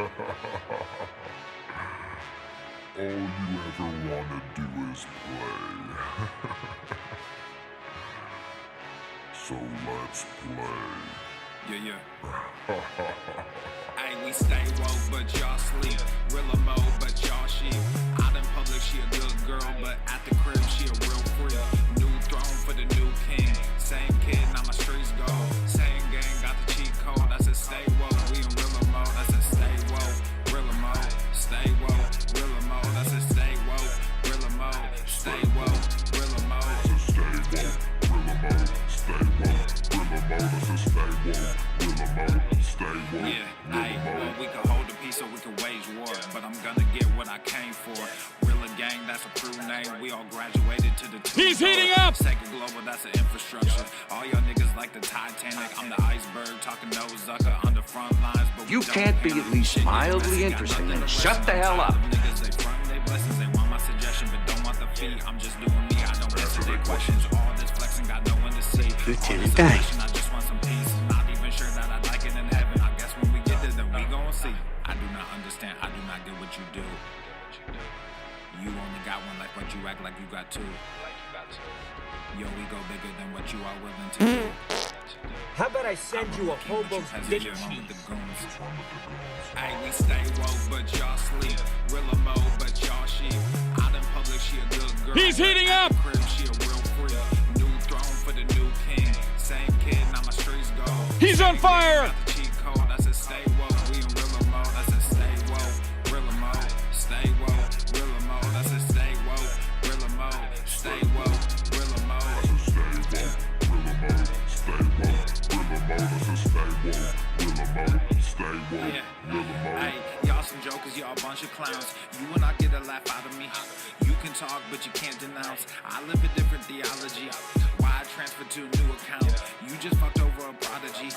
All you ever wanna do is play. So let's play. Yeah. Hey, we stay woke, but y'all sleep. Real mode, but y'all sheep. Out in public, she a good girl, but at the crib, she a real freak. New throne for the new king. Same kid, now my streets go. Same gang, got the cheat code. I said stay woke, we in real mode. I said stay woke, real mode. Stay woke, real mode. I said stay woke, real mode. Stay woke, real mode. I said stay woke, real mode. Stay woke, real mode. I said stay woke, real mode. Stay woke, Yeah, real well, mode. we can hold the peace or we can wage war, but I'm gonna get what I came for. Real gang, that's a crew name. We all graduated to the two. He's heating up! Sacred Global, that's an infrastructure. All y'all niggas like the Titanic. I'm the iceberg, talking no Zucker on the front lines. But You can't be at least mildly interesting, then shut the hell up. Niggas, they front they blessings. They want my suggestion, but don't want the fee. I'm just doing me. I don't answer their questions. All this flexing, got no one to see. Lieutenant Dan. I just want some peace. Not even sure that I'd like it in heaven. I guess when we get there, then we gon' see. I do not understand. I do not get what you do. You only got one life, but you act like you got two. Yo, we go bigger than what you are willing to do. How about I send you a hobo's dick cheese? Hey, we stay woke, but y'all sleep. Real mode, but y'all sheep. Out in public, she a good girl. He's heating up! Crib, she a real freak. New throne for the new king. Same kid, now my streets go. He's on fire! Got the cheat code. I said stay woke, we in real mode. I said stay woke, real mode. Stay woke, real mode. I said stay woke, real mode. Stay woke, real mode. I said stay woke, real mode. Stay woke, real mode. I said stay woke, real mode. Stay woke, real mode. Hey, y'all some jokers, y'all a bunch of clowns. You will not get a laugh out of me. You can talk, but you can't denounce. I live a different theology. Why I transferred to a new account? You just fucked over a prodigy.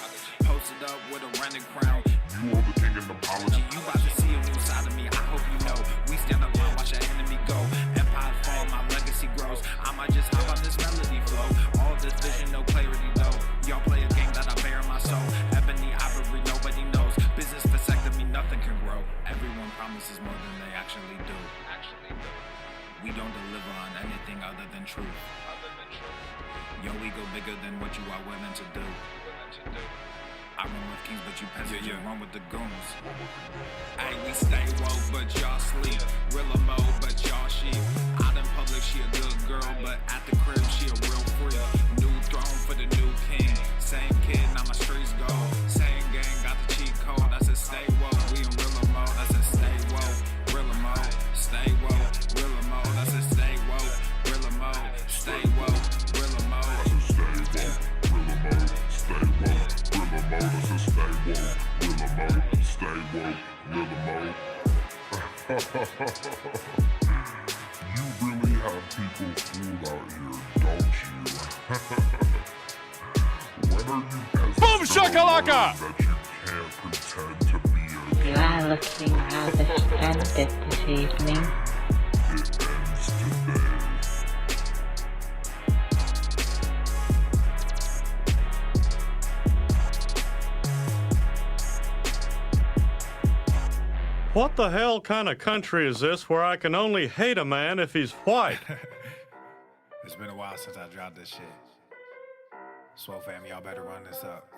Posted up with a rented crown. You are the king and apology. You about to see a new side of me. I hope you know. We stand alone, watch our enemy go. Empire fall, my legacy grows. I might just hop on this melody flow. All this vision, no clarity though. Y'all play a game that I bear in my soul. Ebony ivory, nobody knows. Business vasectomy, nothing can grow. Everyone promises more than they actually do. We don't deliver on anything other than truth. Yo, we go bigger than what you are willing to do. I run with kings, but you peasants, you run with the goons. Hey, we stay woke, but y'all sleep. Real mode, but y'all sheep. Out in public, she a good girl, but at the crib, she a real freak. New throne for the new king. Same kid, now my streets go. Same gang, got the cheat code. I said stay woke, we in real mode. I said stay woke, real mode. Stay woke, real mode. I said stay woke, real mode. Stay woke, real mode. I said stay woke, real mode. Stay woke, real mode. I said stay woke, real mode. Stay woke, real mode. You really have people fooled out here, don't you? When are you peasants Boom gonna shakalaka! learn that you can't pretend to be a You are looking rather splendid this evening. It ends today. What the hell kind of country is this where I can only hate a man if he's white? It's been a while since I dropped this shit. Swole fam, y'all better run this up.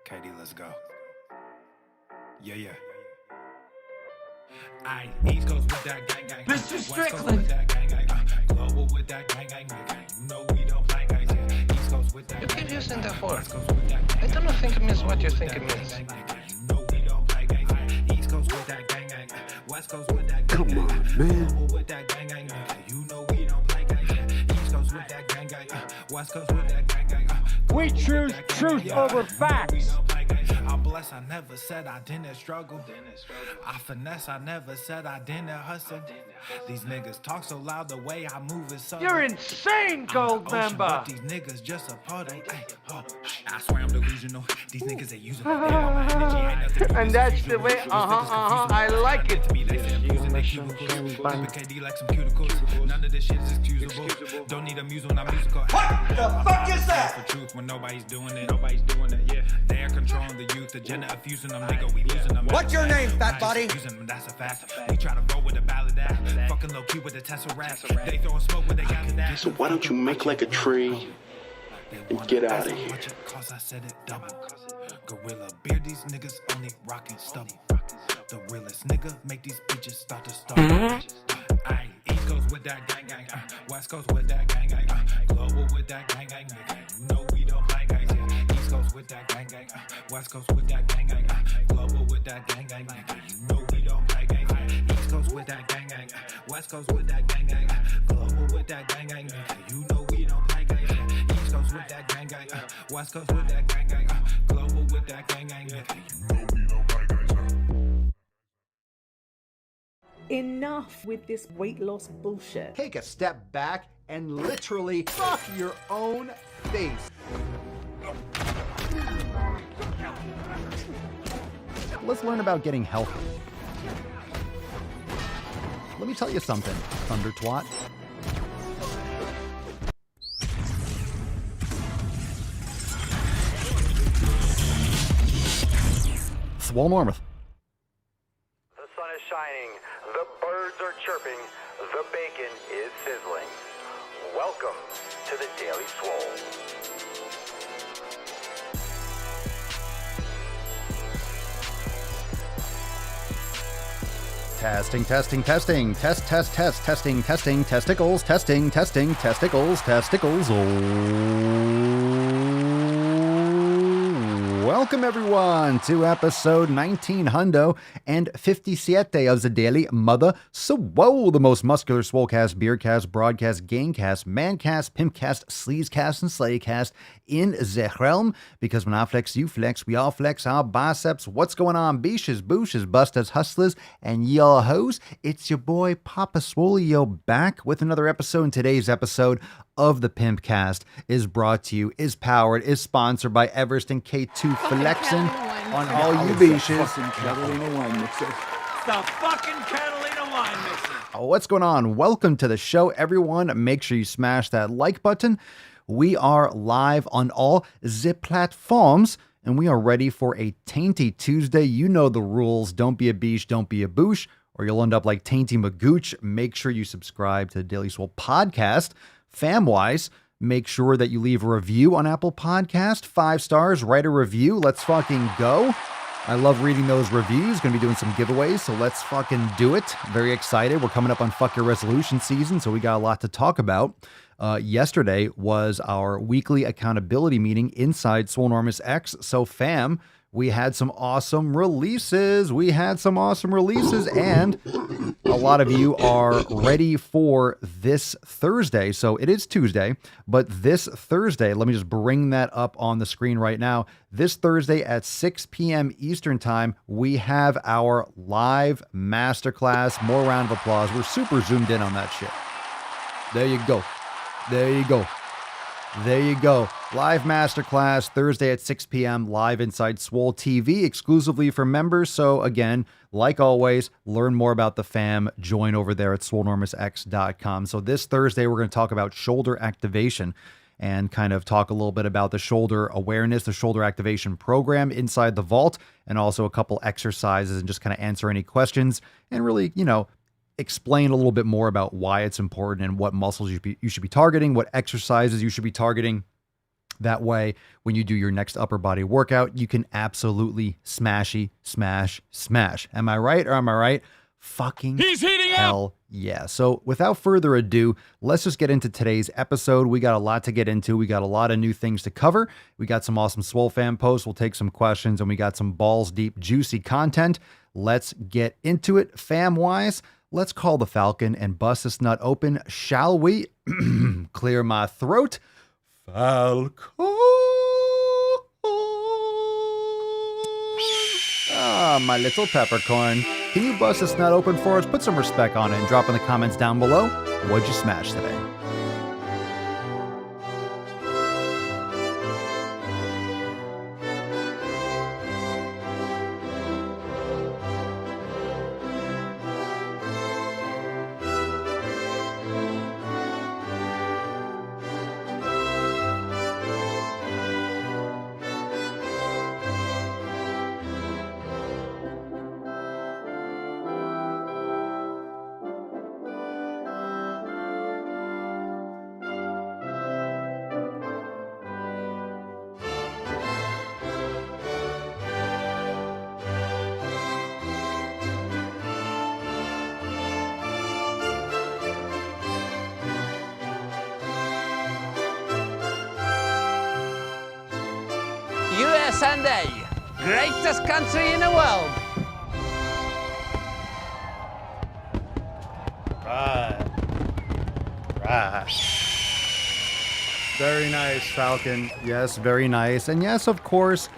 KD, let's go. Yeah. Aye, East Coast with that gang gang. Mr. West Coast Strickland. with that gang gang. Global with that gang gang. You know we don't play gang gang. East Coast with that You gang keep gang. using that word. West Coast with that gang I gang. don't think it means what you Global think with it that means. gang gang. You know we don't play gang gang. East Coast with that gang gang. West Coast with that gang gang. Come on, man. Global with that gang gang. You know we don't play gang gang. East Coast with that gang gang. West Coast with that gang gang. We choose truth over facts. I'm blessed, I never said I didn't struggle. I finesse, I never said I didn't hustle. These niggas talk so loud, the way I move is subtle. You're insane, gold member. But these niggas just a puddle. Ay, oh, I swear I'm delusional. These niggas they using my energy ain't nothing. And that's the way, I like it. To me, they say I'm using their cubicles. Flipping KD like some cuticles. None of this shit is excusable. Don't need a muse when I'm musical. What the fuck is that? For truth when nobody's doing it. Yeah. They're controlling the youth. with the gender of fusing them, nigga, we losing them. What's your name, fat body? Using them, that's a fact. We try to roll with a Bellagat, fucking low key with a Tesseract. They throwing smoke when they got that. So why don't you make like a tree and get out of here? Cause I said it double. Gorilla beer, these niggas only rockin' stubble. The realest nigga make these bitches start to stumble. Aye, East Coast with that gang gang, West Coast with that gang gang, Global with that gang gang, nigga. You know we don't play gangs, yeah. East Coast with that gang gang, West Coast with that gang gang, Global with that gang gang, nigga. You know we don't play gangs, yeah. East Coast with that gang gang, West Coast with that gang gang, Global with that gang gang, nigga. You know we don't play gangs, yeah. East Coast with that gang gang, West Coast with that gang gang, Global with that gang gang, nigga. You know we don't play gangs, yeah. Enough with this weight loss bullshit. Take a step back and literally fuck your own face. Let's learn about getting healthy. Let me tell you something, Thunder Twat. Swoll Normuth. The sun is shining, the birds are chirping, the bacon is sizzling. Welcome to the Daily Swole. Testing, testing, testing, testicles, testicles. Welcome everyone to episode 1957 of the Daily Mother Swole, the most muscular swolecast, beercast, broadcast, gangcast, mancast, pimpcast, sleazecast, and slaycast in the realm. Because when I flex, you flex, we all flex our biceps. What's going on, beaches, booshes, busters, hustlers, and y'all hoes? It's your boy Papa Swole back with another episode. And today's episode of the Pimpcast is brought to you, is powered, is sponsored by Everest and K2 Flexin' on all you beaches. Catalina wine mixer. The fucking Catalina wine mixer. What's going on? Welcome to the show, everyone. Make sure you smash that like button. We are live on all the platforms, and we are ready for a Tainty Tuesday. You know the rules. Don't be a beach, don't be a boosh, or you'll end up like Tainty Magoosh. Make sure you subscribe to the Daily Swole podcast. Fam-wise, make sure that you leave a review on Apple Podcast. 5 stars, write a review. Let's fucking go. I love reading those reviews. Going to be doing some giveaways, so let's fucking do it. Very excited. We're coming up on Fuck Your Resolution season, so we got a lot to talk about. Yesterday was our weekly accountability meeting inside Swollnormus X. So fam, we had some awesome releases. And a lot of you are ready for this Thursday. So it is Tuesday, but this Thursday, let me just bring that up on the screen right now. This Thursday at 6 p.m. Eastern Time, we have our live masterclass. More round of applause. We're super zoomed in on that shit. There you go. Live masterclass Thursday at 6 p.m. live inside Swoll TV exclusively for members. So again, like always, learn more about the fam. Join over there at swollnormusx.com. So this Thursday, we're going to talk about shoulder activation and kind of talk a little bit about the shoulder awareness, the shoulder activation program inside the vault, and also a couple exercises and just kind of answer any questions and really, explain a little bit more about why it's important and what muscles you should be targeting, what exercises you should be targeting. That way, when you do your next upper body workout, you can absolutely smash. Am I right or am I right? Fucking He's heating hell up! Yeah. So without further ado, let's just get into today's episode. We got a lot to get into. We got a lot of new things to cover. We got some awesome Swoll fan posts. We'll take some questions, and we got some balls deep, juicy content. Let's get into it, fam-wise. Let's call the Falcon and bust this nut open, shall we? Clear my throat. Falcon. Ah, my little peppercorn. Can you bust this nut open for us? Put some respect on it and drop in the comments down below. What'd you smash today? Sunday. Greatest country in the world. Right. Very nice, Falcon. Yes, very nice. And yes, of course,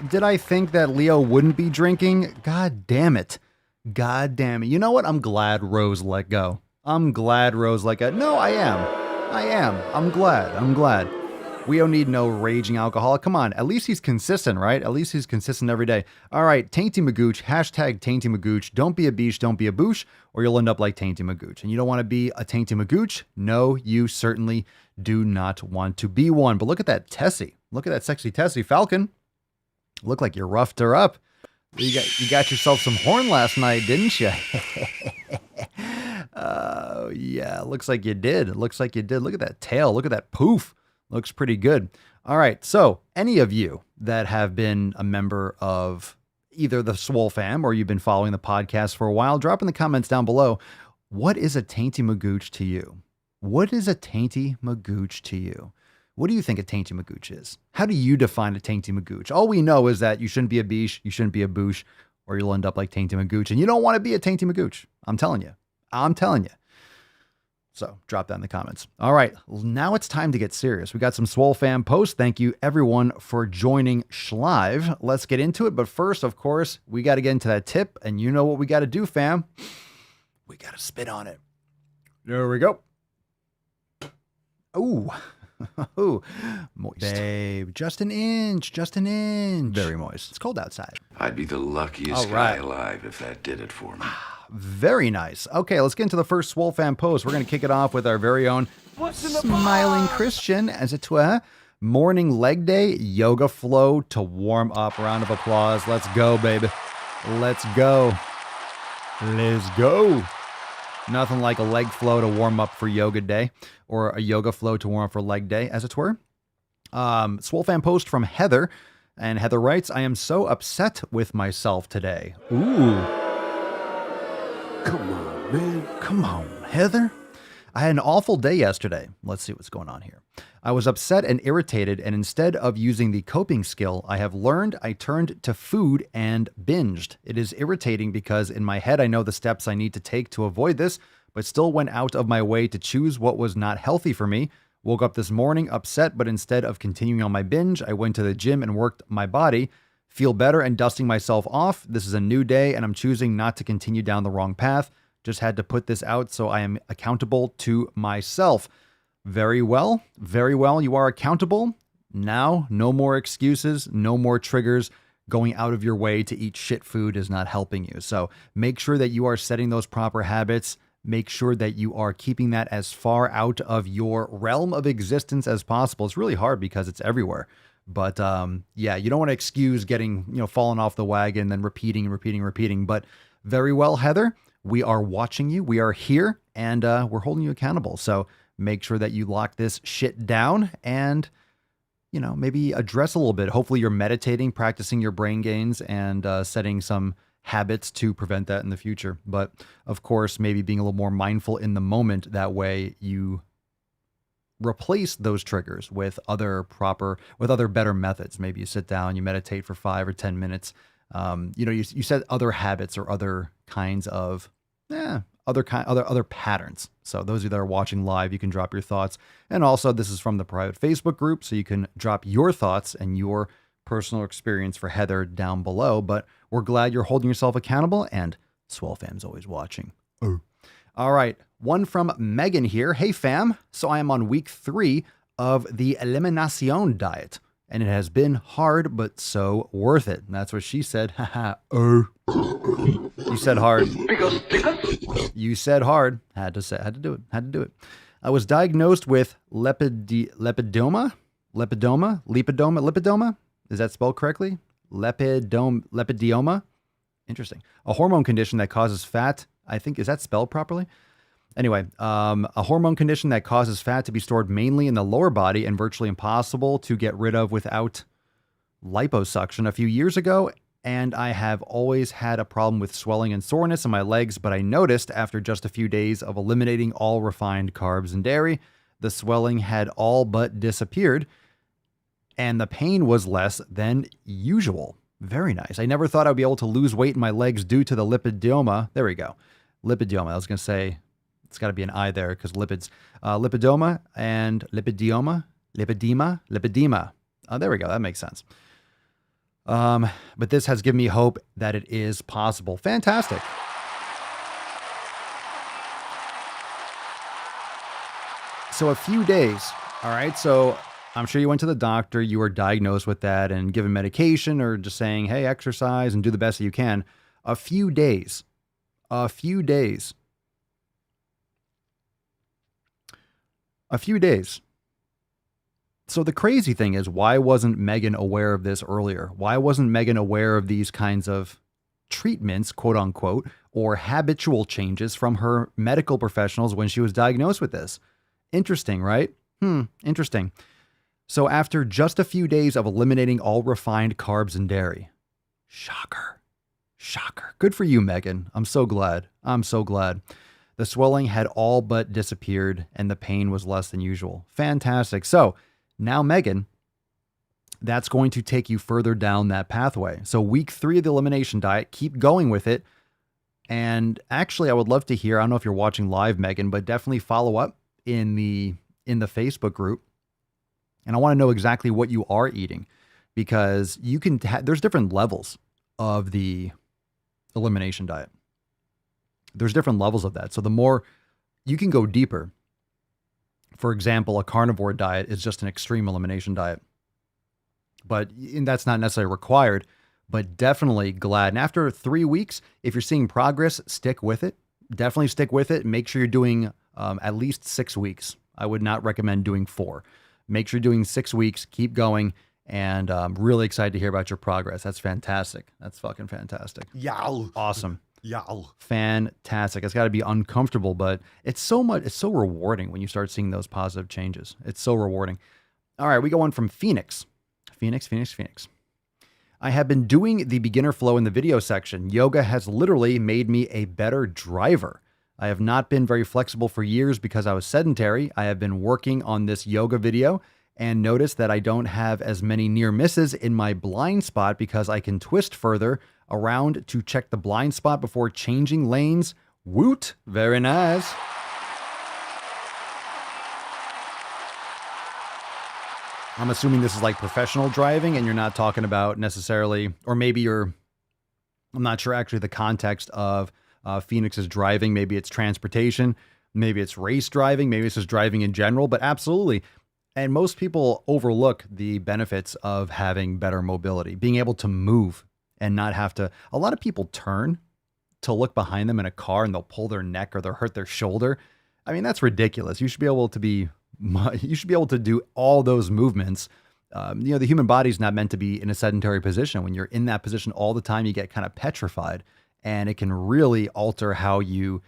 did I think that Leo wouldn't be drinking? God damn it. God damn it. You know what? I'm glad Rose let go. I'm glad Rose let go. No, I am. I'm glad. We don't need no raging alcoholic. Come on. At least he's consistent, right? At least he's consistent every day. All right. Tainty Magoosh. Hashtag Tainty Magoosh. Don't be a beesh. Don't be a boosh, or you'll end up like Tainty Magoosh. And you don't want to be a Tainty Magoosh? No, you certainly do not want to be one. But look at that Tessie. Look at that sexy Tessie. Falcon. Look like you roughed her up. You got yourself some horn last night, didn't you? Oh, yeah. Looks like you did. Look at that tail. Look at that poof. Looks pretty good. All right. So any of you that have been a member of either the Swole fam or you've been following the podcast for a while, drop in the comments down below. What is a Tainty Magoosh to you? What is a Tainty Magoosh to you? What do you think a Tainty Magoosh is? How do you define a Tainty Magoosh? All we know is that you shouldn't be a beesh, you shouldn't be a boosh, or you'll end up like Tainty Magoosh. And you don't want to be a Tainty Magoosh. I'm telling you. So drop that in the comments. All right, now it's time to get serious. We got some Swole fam posts. Thank you everyone for joining Schlive. Let's get into it. But first, of course, we got to get into that tip. And you know what we got to do, fam? We got to spit on it. There we go. Ooh. Ooh, moist. Babe, just an inch. Very moist. It's cold outside. I'd be the luckiest guy alive if that did it for me. Very nice. Okay, let's get into the first Swole fan post. We're going to kick it off with our very own Smiling Christian, as it were. Morning leg day, yoga flow to warm up. Round of applause. Let's go, baby. Let's go. Nothing like a leg flow to warm up for yoga day, or a yoga flow to warm up for leg day, as it were. Swole fan post from Heather, and Heather writes, I am so upset with myself today. Ooh. Come on, man. Come on, Heather. I had an awful day yesterday. Let's see what's going on here. I was upset and irritated, and instead of using the coping skill I have learned, I turned to food and binged. It is irritating because in my head I know the steps I need to take to avoid this, but still went out of my way to choose what was not healthy for me. Woke up this morning upset, but instead of continuing on my binge, I went to the gym and worked my body. Feel better and dusting myself off. This is a new day, and I'm choosing not to continue down the wrong path. Just had to put this out so I am accountable to myself. Very well. You are accountable. Now, no more excuses, no more triggers. Going out of your way to eat shit food is not helping you. So make sure that you are setting those proper habits. Make sure that you are keeping that as far out of your realm of existence as possible. It's really hard because it's everywhere. But yeah, you don't want to excuse getting, falling off the wagon, then repeating. But very well, Heather, we are watching you. We are here, and we're holding you accountable. So make sure that you lock this shit down and, maybe address a little bit. Hopefully you're meditating, practicing your brain gains, and setting some habits to prevent that in the future. But of course, maybe being a little more mindful in the moment. That way you replace those triggers with other better methods. Maybe you sit down, you meditate for 5 or 10 minutes. You set other habits or other kinds of, other patterns. So those of you that are watching live, you can drop your thoughts. And also this is from the private Facebook group, so you can drop your thoughts and your personal experience for Heather down below. But we're glad you're holding yourself accountable, and Swole fam's always watching. All right. One from Megan here. Hey fam. So I am on week 3 of the Eliminacion diet, and it has been hard, but so worth it. And that's what she said. Haha. You said hard. You said hard. Had to do it. I was diagnosed with lipedoma. Is that spelled correctly? Lepidioma. Interesting. A hormone condition that causes fat. I think, is that spelled properly? Anyway, a hormone condition that causes fat to be stored mainly in the lower body and virtually impossible to get rid of without liposuction a few years ago. And I have always had a problem with swelling and soreness in my legs, but I noticed after just a few days of eliminating all refined carbs and dairy, the swelling had all but disappeared. and the pain was less than usual. Very nice. I never thought I'd be able to lose weight in my legs due to the lipidoma. There we go. Lipidoma. I was going to say, it's got to be an I there because lipids. Lipidoma and lipidema. There we go. That makes sense. But this has given me hope that it is possible. Fantastic. So a few days. All right. So I'm sure you went to the doctor, you were diagnosed with that and given medication or just saying, hey, exercise and do the best that you can. A few days. So the crazy thing is, why wasn't Megan aware of this earlier? Why wasn't Megan aware of these kinds of treatments, quote unquote, or habitual changes from her medical professionals when she was diagnosed with this? Interesting, right? Interesting. So after just a few days of eliminating all refined carbs and dairy, shocker. Good for you, Megan. I'm so glad. The swelling had all but disappeared and the pain was less than usual. Fantastic. So now, Megan, that's going to take you further down that pathway. So week 3 of the elimination diet, keep going with it. And actually, I would love to hear, I don't know if you're watching live, Megan, but definitely follow up in the Facebook group. And I want to know exactly what you are eating, because you can, there's different levels of the elimination diet. There's different levels of that. So the more you can go deeper, for example, a carnivore diet is just an extreme elimination diet, and that's not necessarily required, but definitely glad. And after 3 weeks, if you're seeing progress, stick with it. Definitely stick with it. Make sure you're doing at least 6 weeks. I would not recommend doing 4. Make sure you're doing 6 weeks. Keep going. And I'm really excited to hear about your progress. That's fantastic. That's fucking fantastic. Yow. Awesome. Yow. Fantastic. It's got to be uncomfortable, but it's so rewarding when you start seeing those positive changes. It's so rewarding. All right, we go on from Phoenix. Phoenix. I have been doing the beginner flow in the video section. Yoga has literally made me a better driver. I have not been very flexible for years because I was sedentary. I have been working on this yoga video and noticed that I don't have as many near misses in my blind spot because I can twist further around to check the blind spot before changing lanes. Woot. Very nice. I'm assuming this is like professional driving and you're not talking about necessarily, or maybe I'm not sure actually the context of Phoenix's driving. Maybe it's transportation, maybe it's race driving, maybe it's just driving in general, but absolutely. And most people overlook the benefits of having better mobility, being able to move and not have to. A lot of people turn to look behind them in a car and they'll pull their neck or they'll hurt their shoulder. I mean, that's ridiculous. You should be able to do all those movements. The human body is not meant to be in a sedentary position. When you're in that position all the time, you get kind of petrified, and it can really alter how your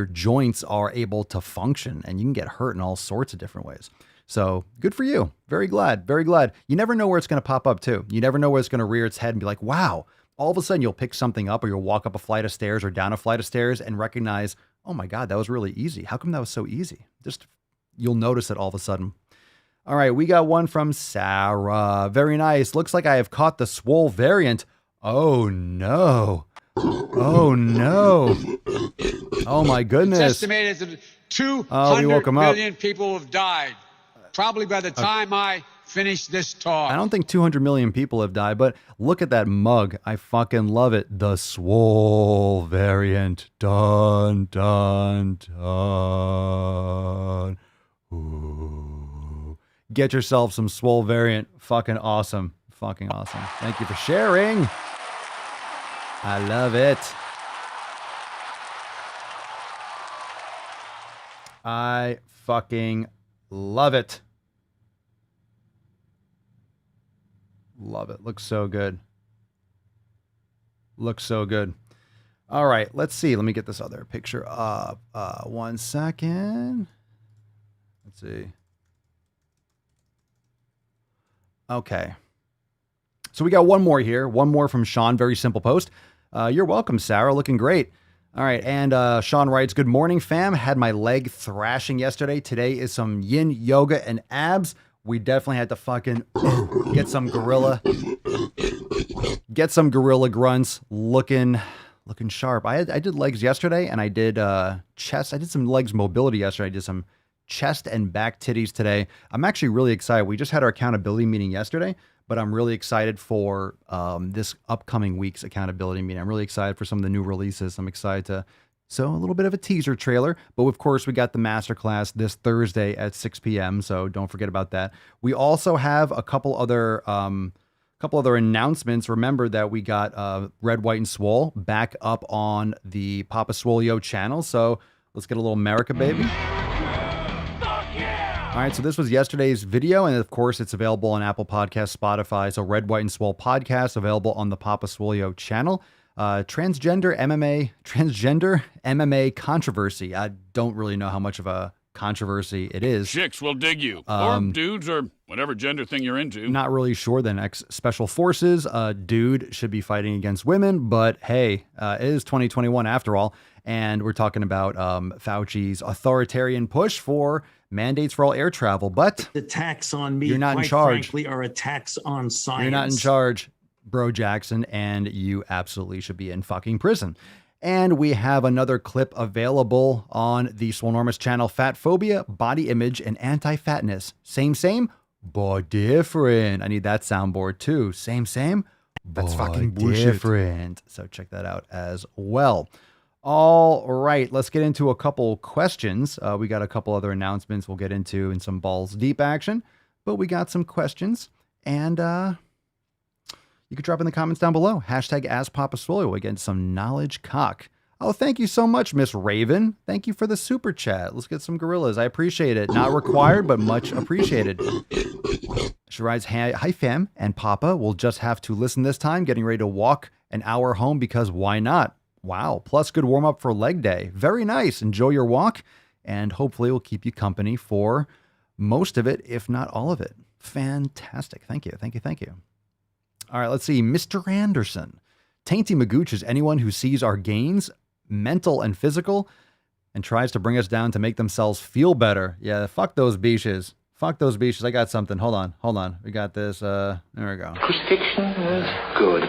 joints are able to function, and you can get hurt in all sorts of different ways. So good for you. Very glad. You never know where it's going to pop up too. You never know where it's going to rear its head and be like, wow, all of a sudden you'll pick something up or you'll walk up a flight of stairs or down a flight of stairs and recognize, oh my God, that was really easy. How come that was so easy? You'll notice it all of a sudden. All right, we got one from Sarah. Very nice. Looks like I have caught the Swole variant. Oh no. Oh my goodness. It's estimated that 200 million people have died. Probably by the time I finish this talk. I don't think 200 million people have died, but look at that mug. I fucking love it. The Swole variant. Dun, dun, dun. Ooh. Get yourself some Swole variant. Fucking awesome. Thank you for sharing. I love it. I fucking love it. Love it. Looks so good. All right, let's see. Let me get this other picture up. 1 second. Let's see. Okay. So we got one more here. One more from Sean. Very simple post. You're welcome, Sarah. Looking great. All right. And Sean writes, good morning, fam. Had my leg thrashing yesterday. Today is some yin yoga and abs. We definitely had to fucking get some gorilla grunts looking sharp. I did legs yesterday, and I did chest. I did some legs mobility yesterday. I did some chest and back titties today. I'm actually really excited. We just had our accountability meeting yesterday, but I'm really excited for this upcoming week's accountability meeting. I'm really excited for some of the new releases. I'm excited to, so a little bit of a teaser trailer, but of course we got the masterclass this Thursday at 6 p.m. So don't forget about that. We also have a couple other announcements. Remember that we got Red, White, and Swoll back up on the Papa Swollio channel. So let's get a little America, baby. All right, so this was yesterday's video, and of course, it's available on Apple Podcasts, Spotify. So Red, White, and Swoll podcast available on the Papa Swollio channel. Transgender MMA controversy. I don't really know how much of a controversy it is. Chicks will dig you, or dudes, or whatever gender thing you're into. Not really sure. Then ex-special forces, dude should be fighting against women, but hey, it is 2021 after all, and we're talking about Fauci's authoritarian push for mandates for all air travel. But the tax on me, you're not quite in charge. frankly, are a tax on science. You're not in charge, Bro Jackson, and you absolutely should be in fucking prison. And we have another clip available on the Swollnormous channel, Fat Phobia, Body Image, and Anti-Fatness. Same, but different. I need that soundboard too. Same, that's fucking different. So check that out as well. All right, let's get into a couple questions. We got a couple other announcements we'll get into in some balls deep action, but we got some questions, and you can drop in the comments down below. Hashtag AskPapaSwollio. We get some knowledge cock. Oh, thank you so much, Miss Raven. Thank you for the super chat. Let's get some gorillas. I appreciate it. Not required, but much appreciated. She writes, hi fam, and Papa will just have to listen this time, getting ready to walk an hour home because why not? Wow. Plus good warm up for leg day. Very nice. Enjoy your walk, and hopefully we'll keep you company for most of it, if not all of it. Fantastic. Thank you. All right, let's see. Mr. Anderson. Tainty Magoosh is anyone who sees our gains, mental and physical, and tries to bring us down to make themselves feel better. Yeah, fuck those beaches. I got something. Hold on. We got this. There we go. Crucifixion is good.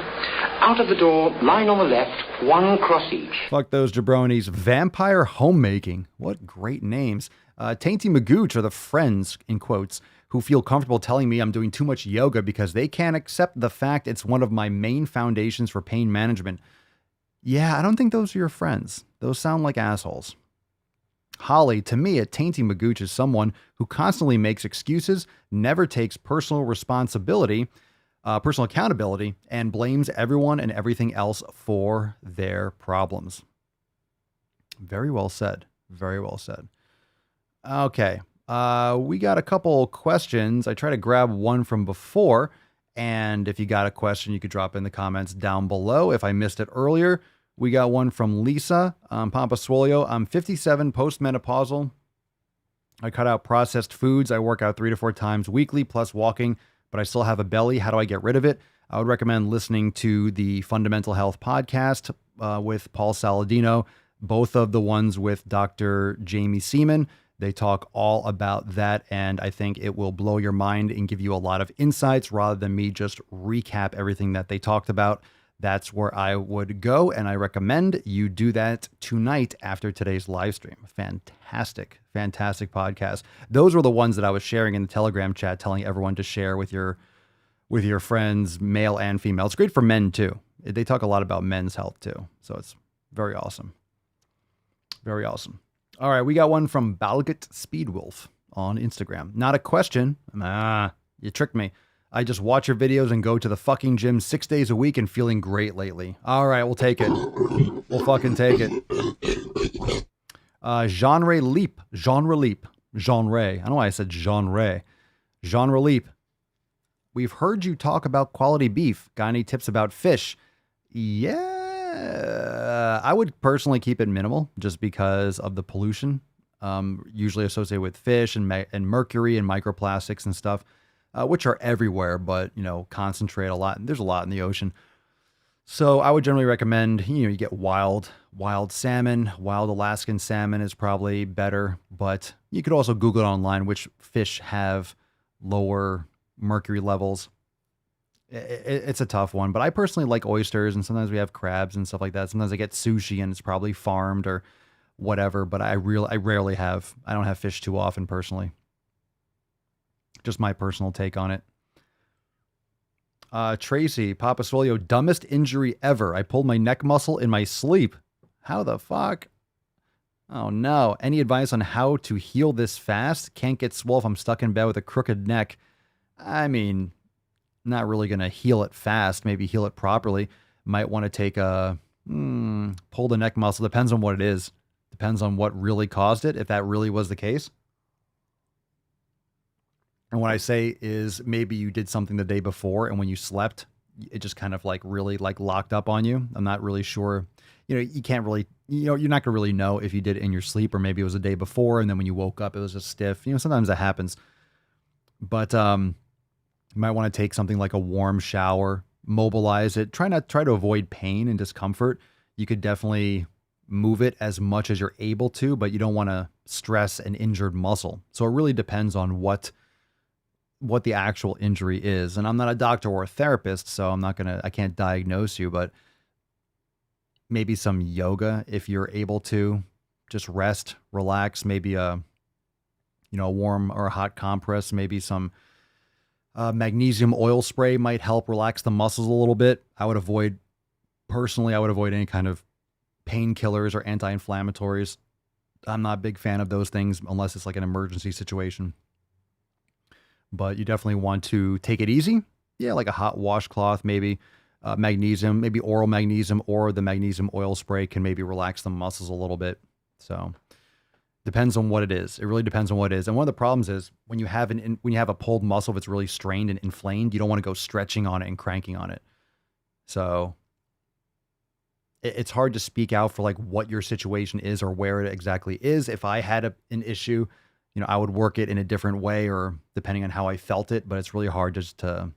Out of the door, line on the left, one cross each. Fuck those jabronis. Vampire homemaking. What great names. Tainty Magoosh are the friends, in quotes, who feel comfortable telling me I'm doing too much yoga because they can't accept the fact it's one of my main foundations for pain management. Yeah, I don't think those are your friends. Those sound like assholes. Holly, to me, a Tainty Magoosh is someone who constantly makes excuses, never takes personal accountability, and blames everyone and everything else for their problems. Very well said. Okay. We got a couple questions. I try to grab one from before, and if you got a question, you could drop in the comments down below. If I missed it earlier, we got one from Lisa. Papa Swollio. I'm 57, postmenopausal. I cut out processed foods. I work out 3 to 4 times weekly, plus walking, but I still have a belly. How do I get rid of it? I would recommend listening to the Fundamental Health podcast with Paul Saladino, both of the ones with Dr. Jamie Seaman. They talk all about that, and I think it will blow your mind and give you a lot of insights rather than me just recap everything that they talked about. That's where I would go, and I recommend you do that tonight after today's live stream. Fantastic podcast. Those were the ones that I was sharing in the Telegram chat, telling everyone to share with your friends, male and female. It's great for men too. They talk a lot about men's health too, so it's very awesome. All right, we got one from Bellagat Speedwolf on Instagram. Not a question. You tricked me. I just watch your videos and go to the fucking gym 6 days a week and feeling great lately. All right, we'll take it. We'll fucking take it. Genre Leap. I don't know why I said genre. Genre Leap. We've heard you talk about quality beef. Got any tips about fish? Yeah, I would personally keep it minimal just because of the pollution usually associated with fish and mercury and microplastics and stuff, which are everywhere, but, concentrate a lot. There's a lot in the ocean. So I would generally recommend, you get wild salmon. Wild Alaskan salmon is probably better, but you could also Google it online which fish have lower mercury levels. It's a tough one, but I personally like oysters, and sometimes we have crabs and stuff like that. Sometimes I get sushi and it's probably farmed or whatever, but I don't have fish too often personally. Just my personal take on it. Tracy, Papa Swole, dumbest injury ever. I pulled my neck muscle in my sleep. How the fuck? Oh no. Any advice on how to heal this fast? Can't get swole if I'm stuck in bed with a crooked neck. I mean, not really going to heal it fast. Maybe heal it properly. Might want to take pull the neck muscle. Depends on what it is. Depends on what really caused it, if that really was the case. And what I say is maybe you did something the day before, and when you slept, it just kind of like really like locked up on you. I'm not really sure. You can't really, you're not going to really know if you did it in your sleep, or maybe it was the day before, and then when you woke up, it was just stiff. Sometimes that happens. But you might want to take something like a warm shower, mobilize it. Try to avoid pain and discomfort. You could definitely move it as much as you're able to, but you don't want to stress an injured muscle. So it really depends on what the actual injury is. And I'm not a doctor or a therapist, so I can't diagnose you, but maybe some yoga if you're able to. Just rest, relax, maybe a warm or a hot compress, maybe some magnesium oil spray might help relax the muscles a little bit. I would avoid any kind of painkillers or anti-inflammatories. I'm not a big fan of those things unless it's like an emergency situation. But you definitely want to take it easy. Yeah, like a hot washcloth, maybe magnesium, maybe oral magnesium, or the magnesium oil spray can maybe relax the muscles a little bit. So depends on what it is. It really depends on what it is. And one of the problems is when you have a pulled muscle, if it's really strained and inflamed, you don't want to go stretching on it and cranking on it. So it's hard to speak out for like what your situation is or where it exactly is. If I had an issue, I would work it in a different way or depending on how I felt it, but it's really hard just to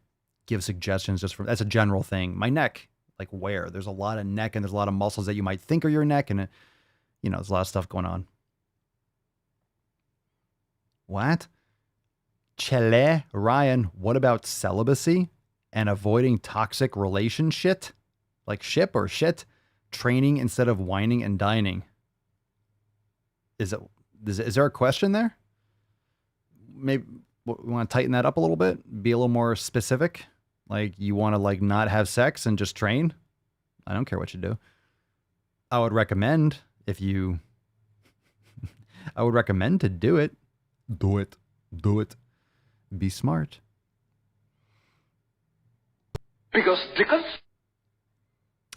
give suggestions that's a general thing. My neck, like where? There's a lot of neck and there's a lot of muscles that you might think are your neck, and there's a lot of stuff going on. What? Chele, Ryan, what about celibacy and avoiding toxic relationship? Like ship or shit? Training instead of whining and dining. Is there a question there? Maybe we want to tighten that up a little bit, be a little more specific. Like you want to like not have sex and just train. I don't care what you do. I would recommend to do it. Do it. Be smart. Because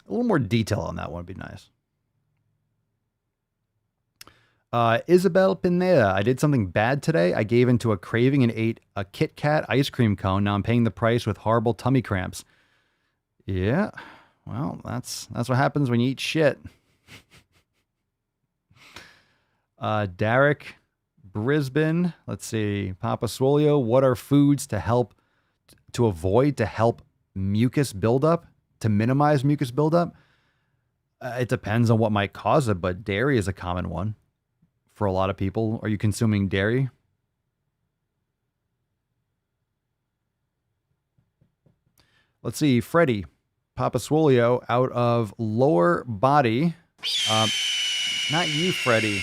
a little more detail on that one would be nice. Isabelle Pineda, I did something bad today. I gave into a craving and ate a Kit Kat ice cream cone. Now I'm paying the price with horrible tummy cramps. Yeah, well, that's what happens when you eat shit. Derek, Brisbane. Let's see. Papa Swole, what are foods to help mucus buildup, to minimize mucus buildup? It depends on what might cause it, but dairy is a common one. For a lot of people. Are you consuming dairy? Let's see. Freddy, Papa Swole, out of lower body. Not you, Freddy.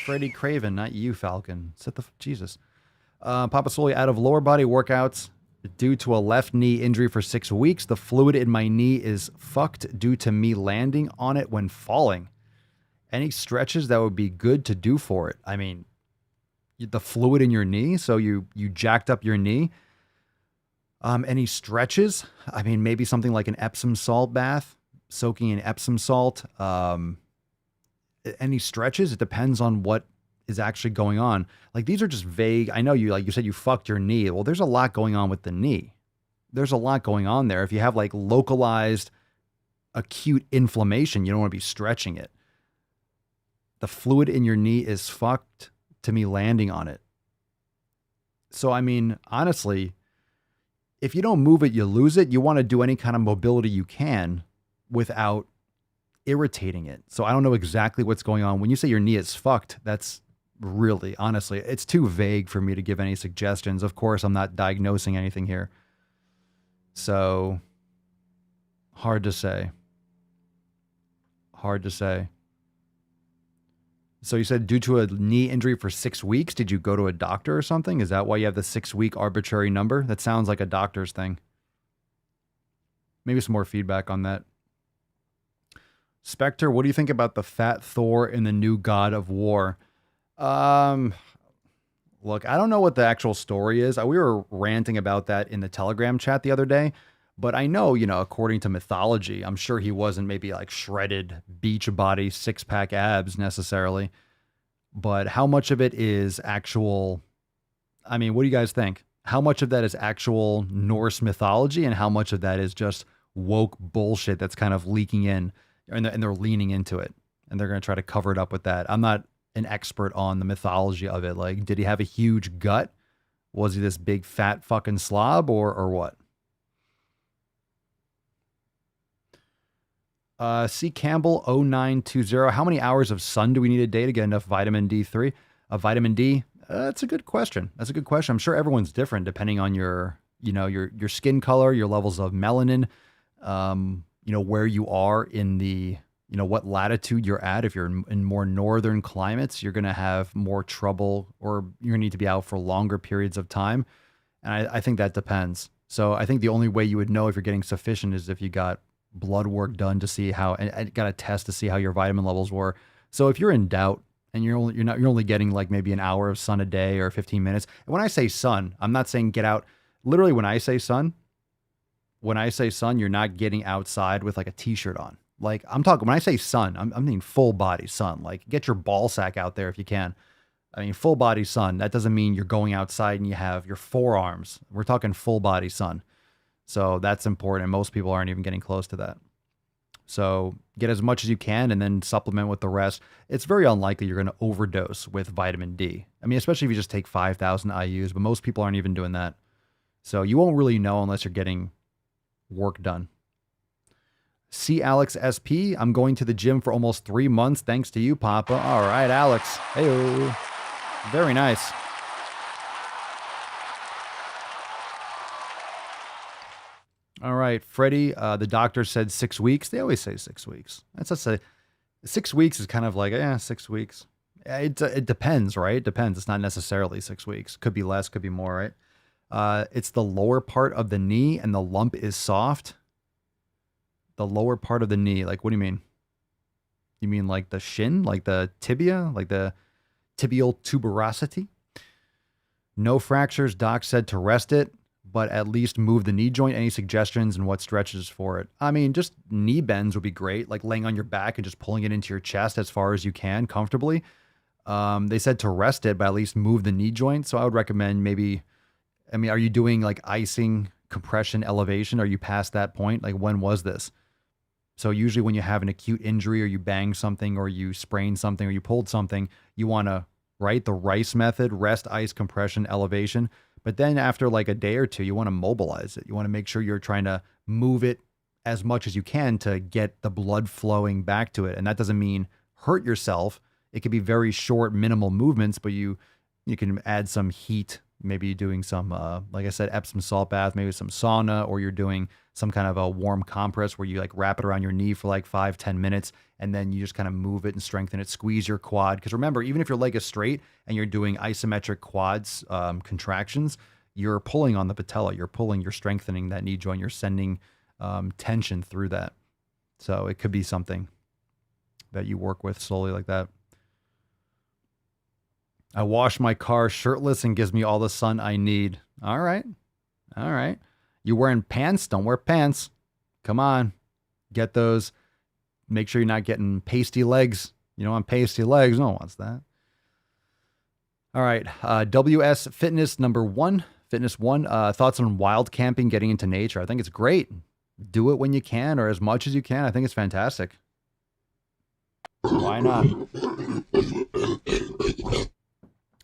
Freddy Craven, not you, Falcon. Jesus. Papa Swole, out of lower body workouts due to a left knee injury for 6 weeks. The fluid in my knee is fucked due to me landing on it when falling. Any stretches that would be good to do for it? I mean, the fluid in your knee, so you jacked up your knee. Any stretches? I mean, maybe something like an Epsom salt bath, soaking in Epsom salt. Any stretches? It depends on what is actually going on. Like these are just vague. I know you said you fucked your knee. Well, there's a lot going on with the knee. There's a lot going on there. If you have like localized acute inflammation, you don't want to be stretching it. The fluid in your knee is fucked to me landing on it. So, I mean, honestly, if you don't move it, you lose it. You want to do any kind of mobility you can without irritating it. So I don't know exactly what's going on. When you say your knee is fucked, that's really, honestly. It's too vague for me to give any suggestions. Of course, I'm not diagnosing anything here. So, hard to say. Hard to say. So you said due to a knee injury for 6 weeks, did you go to a doctor or something? Is that why you have the 6-week arbitrary number? That sounds like a doctor's thing. Maybe some more feedback on that. Spectre, what do you think about the fat Thor in the new God of War? Look, I don't know what the actual story is. We were ranting about that in the Telegram chat the other day. But I know, according to mythology, I'm sure he wasn't maybe like shredded beach body, 6-pack abs necessarily. But how much of it is actual, what do you guys think? How much of that is actual Norse mythology and how much of that is just woke bullshit that's kind of leaking in and they're leaning into it and they're going to try to cover it up with that? I'm not an expert on the mythology of it. Like, did he have a huge gut? Was he this big fat fucking slob or what? C. Campbell 0920. How many hours of sun do we need a day to get enough vitamin D3? Vitamin D? That's a good question. That's a good question. I'm sure everyone's different depending on your skin color, your levels of melanin, where you are in the, what latitude you're at. If you're in more northern climates, you're going to have more trouble or you're going to need to be out for longer periods of time. And I think that depends. So I think the only way you would know if you're getting sufficient is if you got blood work done to see how, and got a test to see how your vitamin levels were. So if you're in doubt and you're only getting like maybe an hour of sun a day or 15 minutes. And when I say sun, I'm not saying get out. Literally when I say sun, you're not getting outside with like a t-shirt on. Like I'm talking, when I say sun, I'm meaning full body sun. Like get your ball sack out there if you can. I mean, full body sun. That doesn't mean you're going outside and you have your forearms. We're talking full body sun. So that's important. Most people aren't even getting close to that. So get as much as you can and then supplement with the rest. It's very unlikely you're going to overdose with vitamin D. I mean, especially if you just take 5,000 IUs, but most people aren't even doing that. So you won't really know unless you're getting work done. C. Alex SP, I'm going to the gym for almost 3 months. Thanks to you, Papa. All right, Alex. Hey, very nice. All right, Freddy, the doctor said 6 weeks. They always say 6 weeks. That's just 6 weeks is kind of like, 6 weeks. It depends, right? It depends. It's not necessarily 6 weeks. Could be less, could be more, right? It's the lower part of the knee and the lump is soft. The lower part of the knee, like, what do you mean? You mean like the shin, like the tibia, like the tibial tuberosity? No fractures. Doc said to rest it, but at least move the knee joint. Any suggestions and what stretches for it? I mean, just knee bends would be great, like laying on your back and just pulling it into your chest as far as you can comfortably. They said to rest it, but at least move the knee joint. So I would recommend maybe, are you doing like icing, compression, elevation? Are you past that point? Like when was this? So usually when you have an acute injury or you bang something or you sprain something or you pulled something, you want to, right? The Rice method, rest, ice, compression, elevation. But then after like a day or two, you want to mobilize it. You want to make sure you're trying to move it as much as you can to get the blood flowing back to it. And that doesn't mean hurt yourself. It could be very short, minimal movements, but you can add some heat, maybe doing some, like I said, Epsom salt bath, maybe some sauna, or you're doing some kind of a warm compress where you like wrap it around your knee for like 5-10 minutes. And then you just kind of move it and strengthen it, squeeze your quad. Because remember, even if your leg is straight and you're doing isometric quads contractions, you're pulling on the patella. You're strengthening that knee joint. You're sending tension through that. So it could be something that you work with slowly like that. I wash my car shirtless and gives me all the sun I need. All right. All right. You wearing pants? Don't wear pants. Come on. Get those. Make sure you're not getting pasty legs. You don't want pasty legs. No one wants that. All right. WS Fitness number 1. Fitness 1. Thoughts on wild camping, getting into nature. I think it's great. Do it when you can or as much as you can. I think it's fantastic. Why not?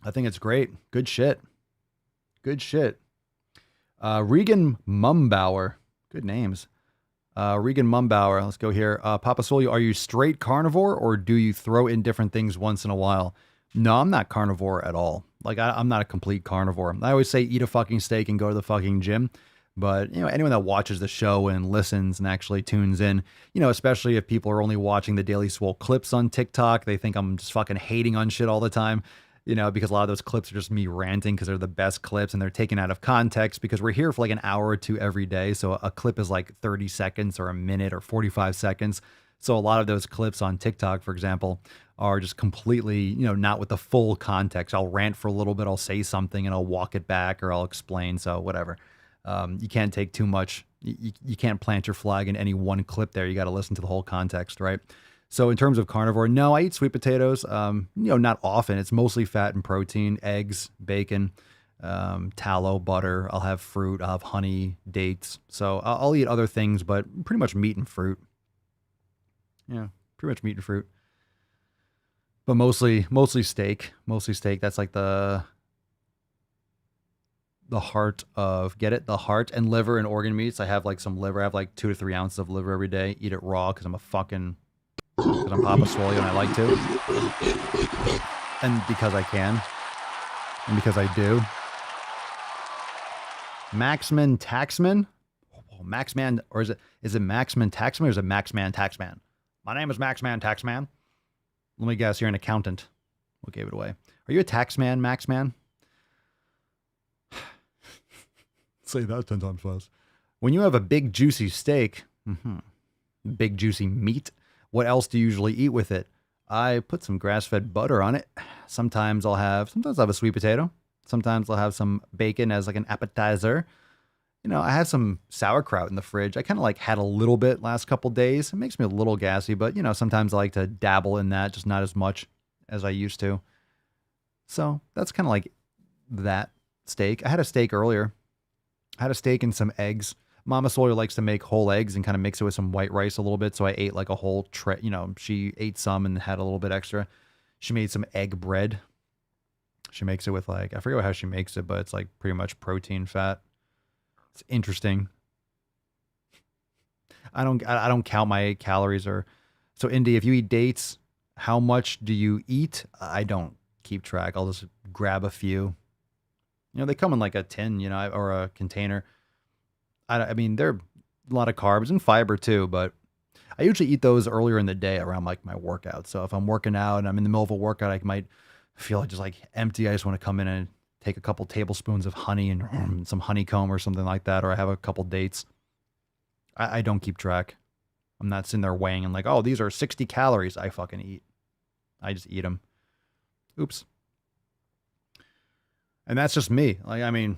I think it's great. Good shit. Good shit. Regan Mumbauer. Good names. Regan Mumbauer. Let's go here. Papa Swoll, are you straight carnivore or do you throw in different things once in a while? No, I'm not carnivore at all. Like, I'm not a complete carnivore. I always say eat a fucking steak and go to the fucking gym. But, anyone that watches the show and listens and actually tunes in, especially if people are only watching the Daily Swole clips on TikTok, they think I'm just fucking hating on shit all the time, because a lot of those clips are just me ranting because they're the best clips and they're taken out of context because we're here for like an hour or two every day. So a clip is like 30 seconds or a minute or 45 seconds. So a lot of those clips on TikTok, for example, are just completely, not with the full context. I'll rant for a little bit, I'll say something and I'll walk it back or I'll explain. So whatever. You can't take too much. You can't plant your flag in any one clip there. You got to listen to the whole context, right? So in terms of carnivore, no, I eat sweet potatoes, not often. It's mostly fat and protein, eggs, bacon, tallow, butter. I'll have fruit. I'll have honey, dates. So I'll eat other things, but pretty much meat and fruit. Yeah, pretty much meat and fruit. But mostly steak. Mostly steak. That's like the heart of, get it? The heart and liver and organ meats. I have like some liver. I have like 2 to 3 ounces of liver every day. Eat it raw because I'm Papa Swole and I like to. And because I can. And because I do. Maxman Taxman? Maxman, or is it Maxman Taxman or is it Maxman Taxman? My name is Maxman Taxman. Let me guess, you're an accountant. We gave it away. Are you a taxman, Maxman? Say that 10 times fast. When you have a big juicy steak, big juicy meat, what else do you usually eat with it? I put some grass-fed butter on it. Sometimes I'll have a sweet potato. Sometimes I'll have some bacon as like an appetizer. I have some sauerkraut in the fridge. I kind of like had a little bit last couple days. It makes me a little gassy, but sometimes I like to dabble in that, just not as much as I used to. So that's kind of like that steak. I had a steak earlier. I had a steak and some eggs. Mama Sawyer likes to make whole eggs and kind of mix it with some white rice a little bit. So I ate like a whole tray. She ate some and had a little bit extra. She made some egg bread. She makes it with like, I forget how she makes it, but it's like pretty much protein fat. It's interesting. I don't count my calories so Indy, if you eat dates, how much do you eat? I don't keep track. I'll just grab a few. They come in like a tin, or a container. I mean, they're a lot of carbs and fiber too, but I usually eat those earlier in the day around like my workout. So if I'm working out and I'm in the middle of a workout, I might feel like just like empty. I just want to come in and take a couple tablespoons of honey and some honeycomb or something like that. Or I have a couple dates. I don't keep track. I'm not sitting there weighing and like, oh, these are 60 calories. I fucking eat. I just eat them. Oops. And that's just me. Like, I mean,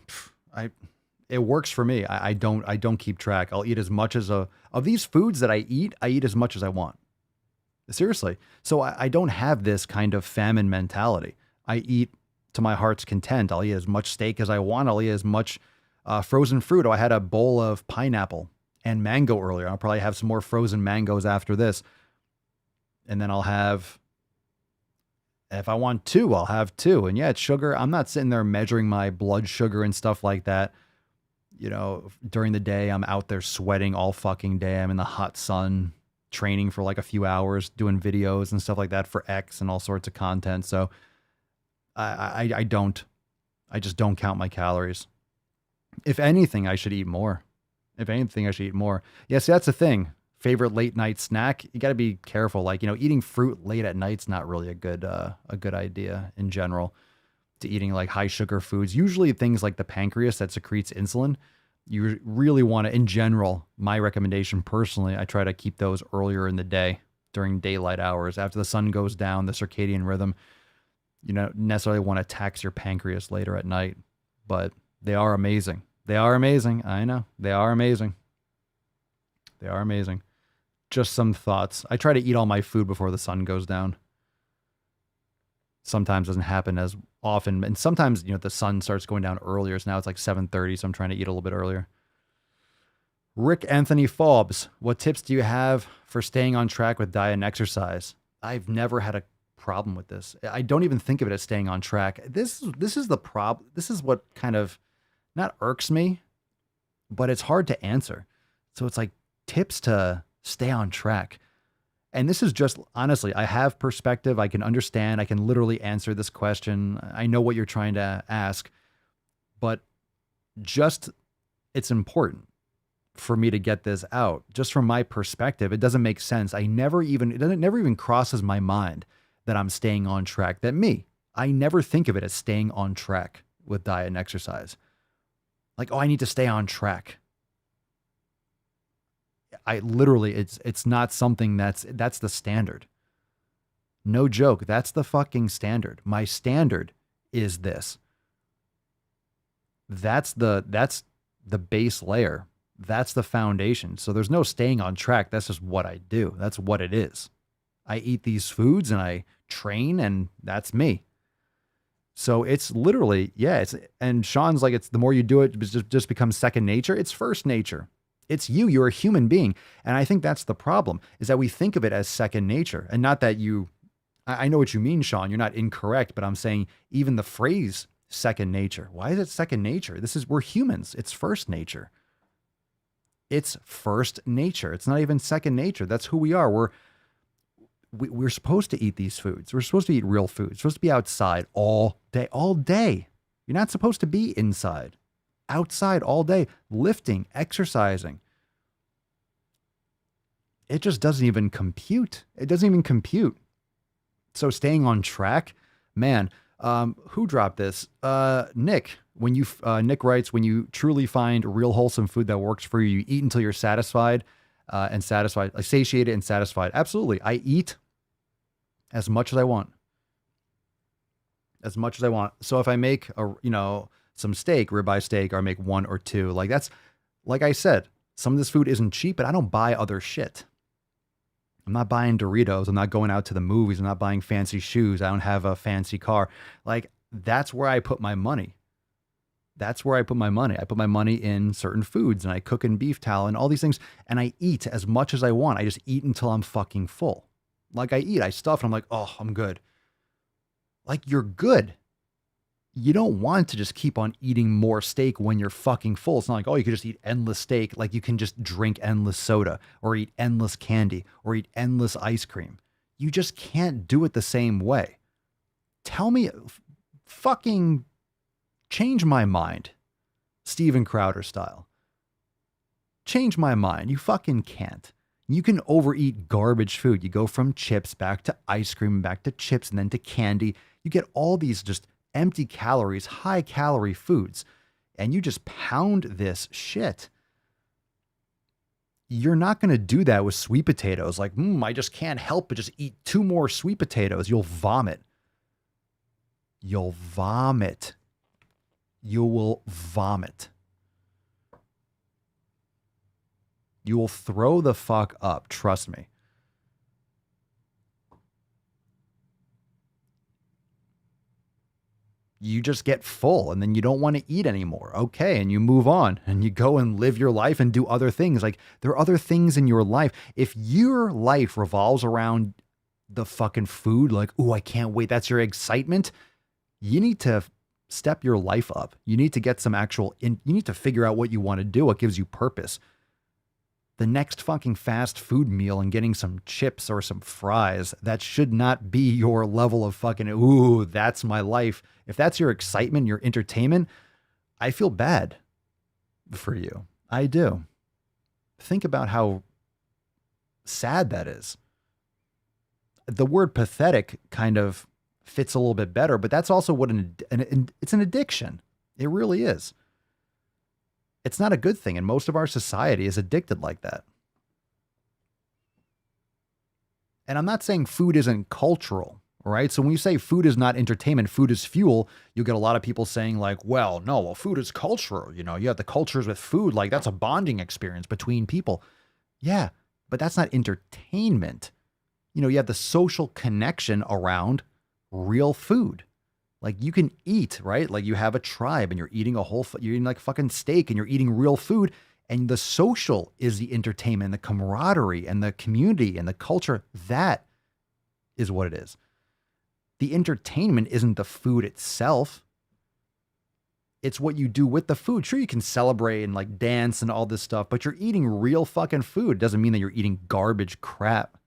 it works for me. I don't keep track. I'll eat as much as of these foods that I eat as much as I want. Seriously. So I don't have this kind of famine mentality. I eat to my heart's content. I'll eat as much steak as I want. I'll eat as much frozen fruit. Oh, I had a bowl of pineapple and mango earlier. I'll probably have some more frozen mangoes after this. And then I'll have, if I want 2, I'll have 2. And yeah, it's sugar. I'm not sitting there measuring my blood sugar and stuff like that. During the day, I'm out there sweating all fucking day. I'm in the hot sun training for like a few hours, doing videos and stuff like that for X and all sorts of content. So I just don't count my calories. If anything, I should eat more. Yes, that's the thing. Favorite late night snack? You got to be careful. Like, eating fruit late at night's not really a good idea in general. To eating like high sugar foods, usually things like the pancreas that secretes insulin. You really want to, in general, my recommendation personally, I try to keep those earlier in the day during daylight hours. After the sun goes down, the circadian rhythm, you don't necessarily want to tax your pancreas later at night, but they are amazing. I know. They are amazing. Just some thoughts. I try to eat all my food before the sun goes down. Sometimes doesn't happen as often. And sometimes, the sun starts going down earlier. So now it's like 7:30. So I'm trying to eat a little bit earlier. Rick Anthony Fobbs, what tips do you have for staying on track with diet and exercise? I've never had a problem with this. I don't even think of it as staying on track. This is the problem. This is what kind of not irks me, but it's hard to answer. So it's like tips to stay on track. And this is just, honestly, I have perspective. I can understand. I can literally answer this question. I know what you're trying to ask, but just, it's important for me to get this out. Just from my perspective, it doesn't make sense. It never even crosses my mind that I'm staying on track. I never think of it as staying on track with diet and exercise. Like, oh, I need to stay on track. I literally, it's not something that's the standard. No joke. That's the fucking standard. My standard is this. That's the base layer. That's the foundation. So there's no staying on track. That's just what I do. That's what it is. I eat these foods and I train, and that's me. So it's literally, and Sean's like, it's the more you do it, it just becomes second nature. It's first nature. It's you. You're a human being. And I think that's the problem, is that we think of it as second nature. And not that I know what you mean, Sean. You're not incorrect, but I'm saying even the phrase second nature. Why is it second nature? We're humans. It's first nature. It's first nature. It's not even second nature. That's who we are. We're supposed to eat these foods. We're supposed to eat real food. We're supposed to be outside all day. You're not supposed to be inside. Outside all day, lifting, exercising. It just doesn't even compute. So staying on track, man, who dropped this? Nick. Nick writes, when you truly find real wholesome food that works for you, you eat until you're satisfied, like satiated and satisfied. Absolutely. I eat as much as I want. So if I make some steak, ribeye steak, or I make one or two, like I said, some of this food isn't cheap, but I don't buy other shit. I'm not buying Doritos. I'm not going out to the movies. I'm not buying fancy shoes. I don't have a fancy car. Like, that's where I put my money. I put my money in certain foods, and I cook in beef tallow and all these things. And I eat as much as I want. I just eat until I'm fucking full. Like, I stuff and I'm like, oh, I'm good. Like, you're good. You don't want to just keep on eating more steak when you're fucking full. It's not like, oh, you could just eat endless steak. Like, you can just drink endless soda or eat endless candy or eat endless ice cream. You just can't do it the same way. Tell me, fucking change my mind. Steven Crowder style. Change my mind. You fucking can't. You can overeat garbage food. You go from chips back to ice cream, back to chips, and then to candy. You get all these just empty calories, high calorie foods, and you just pound this shit. You're not going to do that with sweet potatoes. Like, I just can't help but just eat 2 more sweet potatoes. You'll vomit. You will vomit. You will throw the fuck up. Trust me. You just get full and then you don't want to eat anymore. Okay. And you move on and you go and live your life and do other things. Like, there are other things in your life. If your life revolves around the fucking food, like, oh, I can't wait, that's your excitement, you need to step your life up. You need to get some you need to figure out what you want to do, what gives you purpose. The next fucking fast food meal and getting some chips or some fries, that should not be your level of fucking, ooh, that's my life. If that's your excitement, your entertainment, I feel bad for you. I do. Think about how sad that is. The word pathetic kind of fits a little bit better, but that's also what it's an addiction. It really is. It's not a good thing, and most of our society is addicted like that. And I'm not saying food isn't cultural, right? So when you say food is not entertainment, food is fuel, you get a lot of people saying like, well, food is cultural. You have the cultures with food, like that's a bonding experience between people. Yeah, but that's not entertainment. You have the social connection around real food. Like, you can eat, right? Like, you have a tribe and you're eating you're eating like fucking steak and you're eating real food. And the social is the entertainment, the camaraderie and the community and the culture. That is what it is. The entertainment isn't the food itself. It's what you do with the food. Sure, you can celebrate and like dance and all this stuff, but you're eating real fucking food. It doesn't mean that you're eating garbage crap.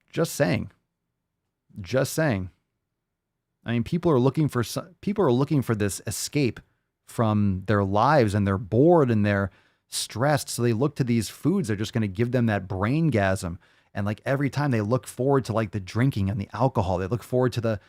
Just saying. Just saying. I mean, people are looking for this escape from their lives, and they're bored and they're stressed. So they look to these foods. They're just going to give them that braingasm. And like every time they look forward to like the drinking and the alcohol, they look forward to the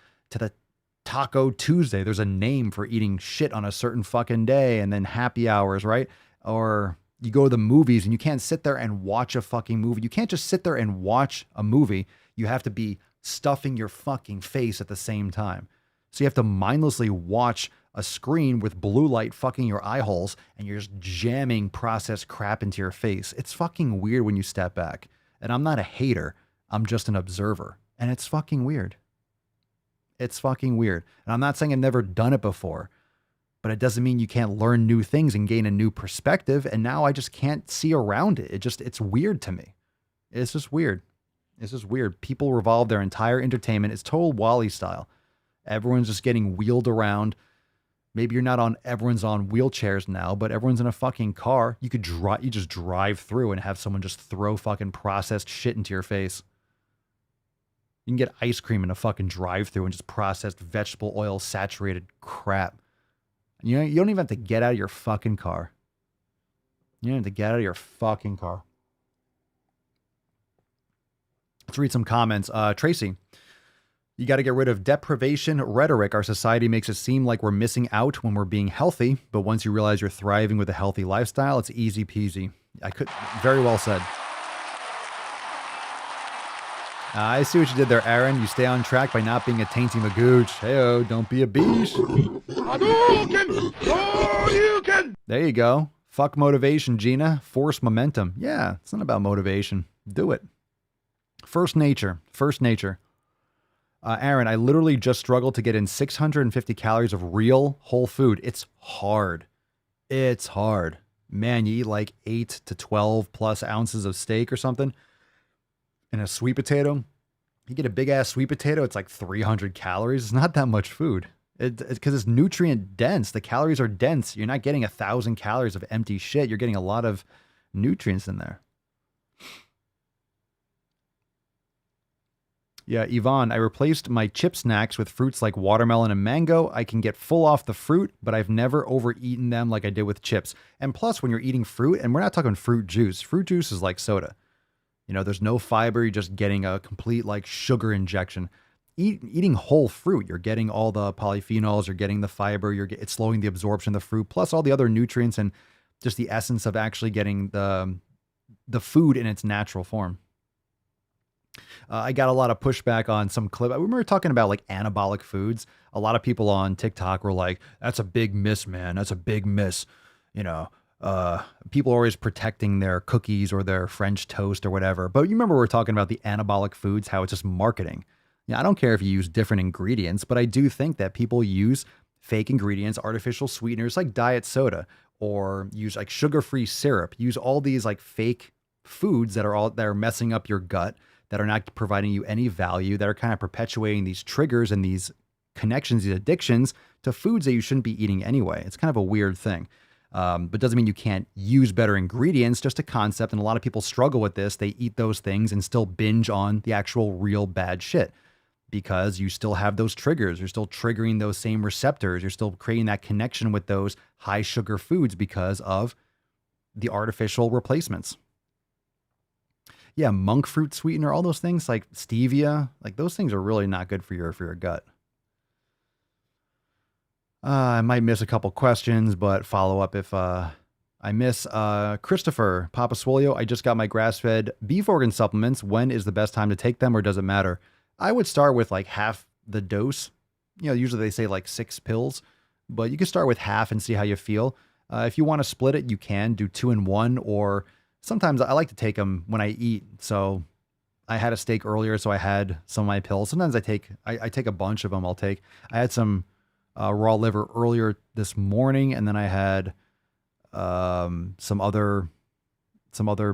Taco Tuesday. There's a name for eating shit on a certain fucking day, and then happy hours, right? Or you go to the movies and you can't sit there and watch a fucking movie. You can't just sit there and watch a movie. You have to be stuffing your fucking face at the same time. So you have to mindlessly watch a screen with blue light fucking your eye holes, and you're just jamming processed crap into your face. It's fucking weird when you step back. And I'm not a hater. I'm just an observer. And it's fucking weird. It's fucking weird. And I'm not saying I've never done it before, but it doesn't mean you can't learn new things and gain a new perspective. And now I just can't see around it. It's weird to me. It's just weird. It's just weird. People revolve their entire entertainment. It's total Wall-E style. Everyone's just getting wheeled around. Maybe everyone's on wheelchairs now, but everyone's in a fucking car. You just drive through and have someone just throw fucking processed shit into your face. You can get ice cream in a fucking drive-through and just processed vegetable oil saturated crap. You don't even have to get out of your fucking car. You don't have to get out of your fucking car. Let's read some comments. Tracy, you got to get rid of deprivation rhetoric. Our society makes it seem like we're missing out when we're being healthy, but once you realize you're thriving with a healthy lifestyle, it's easy peasy. Very well said. I see what you did there, Aaron. You stay on track by not being a Tainty Magoosh. Heyo, don't be a beesh. There you go. Fuck motivation, Gina. Force momentum. Yeah, it's not about motivation. Do it. First nature. Aaron, I literally just struggled to get in 650 calories of real whole food. It's hard. Man, you eat like 8 to 12 plus ounces of steak or something. And a sweet potato. You get a big ass sweet potato, it's like 300 calories. It's not that much food. It's because it's nutrient dense. The calories are dense. You're not getting 1,000 calories of empty shit. You're getting a lot of nutrients in there. Yeah, Yvonne, I replaced my chip snacks with fruits like watermelon and mango. I can get full off the fruit, but I've never overeaten them like I did with chips. And plus, when you're eating fruit, and we're not talking fruit juice is like soda. You know, there's no fiber. You're just getting a complete like sugar injection. Eating whole fruit, you're getting all the polyphenols, you're getting the fiber, it's slowing the absorption of the fruit, plus all the other nutrients and just the essence of actually getting the food in its natural form. I got a lot of pushback on some clip. We were talking about like anabolic foods. A lot of people on TikTok were like, that's a big miss, man. That's a big miss. You know, people are always protecting their cookies or their French toast or whatever. But you remember we were talking about the anabolic foods, how it's just marketing. Yeah, I don't care if you use different ingredients, but I do think that people use fake ingredients, artificial sweeteners like diet soda, or use like sugar-free syrup, use all these like fake foods that are messing up your gut, that are not providing you any value, that are kind of perpetuating these triggers and these connections, these addictions to foods that you shouldn't be eating anyway. It's kind of a weird thing. But doesn't mean you can't use better ingredients, just a concept. And a lot of people struggle with this. They eat those things and still binge on the actual real bad shit because you still have those triggers. You're still triggering those same receptors. You're still creating that connection with those high sugar foods because of the artificial replacements. Yeah, monk fruit sweetener, all those things like stevia, like those things are really not good for your gut. I might miss a couple questions, but follow up if I miss. Christopher, Papa Swolio, I just got my grass-fed beef organ supplements. When is the best time to take them, or does it matter? I would start with like half the dose. You know, usually they say like 6 pills, but you can start with half and see how you feel. If you want to split it, you can do 2 in 1, or sometimes I like to take them when I eat. So I had a steak earlier, so I had some of my pills. Sometimes I take a bunch of them. I had some raw liver earlier this morning, and then I had some other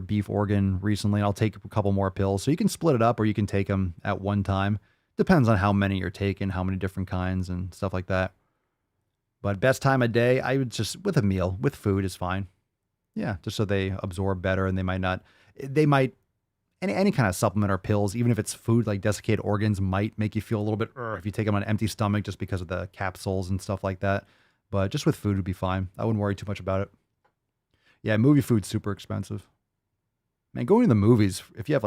beef organ recently. I'll take a couple more pills. So you can split it up, or you can take them at one time. Depends on how many you're taking, how many different kinds and stuff like that. But best time of day, I would just, with a meal, with food is fine. Yeah, just so they absorb better, and they might any kind of supplement or pills, even if it's food, like desiccated organs might make you feel a little bit if you take them on an empty stomach just because of the capsules and stuff like that. But just with food would be fine. I wouldn't worry too much about it. Yeah, movie food's super expensive. Man, going to the movies, if you have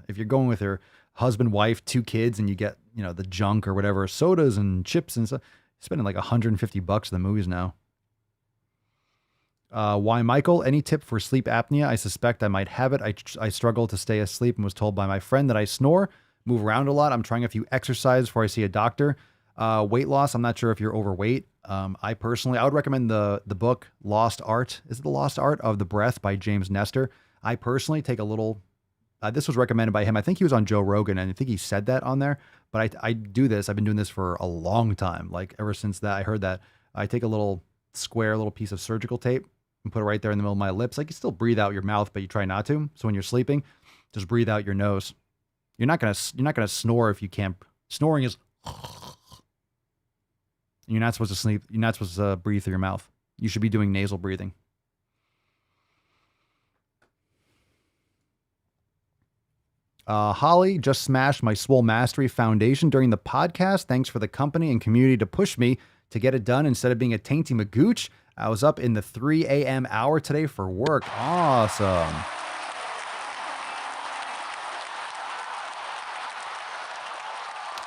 if you're going with your husband, wife, 2 kids, and you get, the junk or whatever, sodas and chips and stuff, you're spending like $150 at the movies now. Why, Michael? Any tip for sleep apnea? I suspect I might have it. I struggle to stay asleep and was told by my friend that I snore, move around a lot. I'm trying a few exercises before I see a doctor. Weight loss, I'm not sure if you're overweight. I would recommend the book Lost Art. Is it The Lost Art of the Breath by James Nestor? I personally take a little, this was recommended by him. I think he was on Joe Rogan, and I think he said that on there. But I do this. I've been doing this for a long time. Like ever since that, I heard that. I take a little piece of surgical tape and put it right there in the middle of my lips. Like you still breathe out your mouth, but you try not to. So when you're sleeping, just breathe out your nose. You're not gonna snore if you can't. Snoring is. You're not supposed to sleep. You're not supposed to breathe through your mouth. You should be doing nasal breathing. Holly just smashed my Swole Mastery Foundation during the podcast. Thanks for the company and community to push me to get it done instead of being a Tainty Magoosh. I was up in the 3 a.m. hour today for work. Awesome.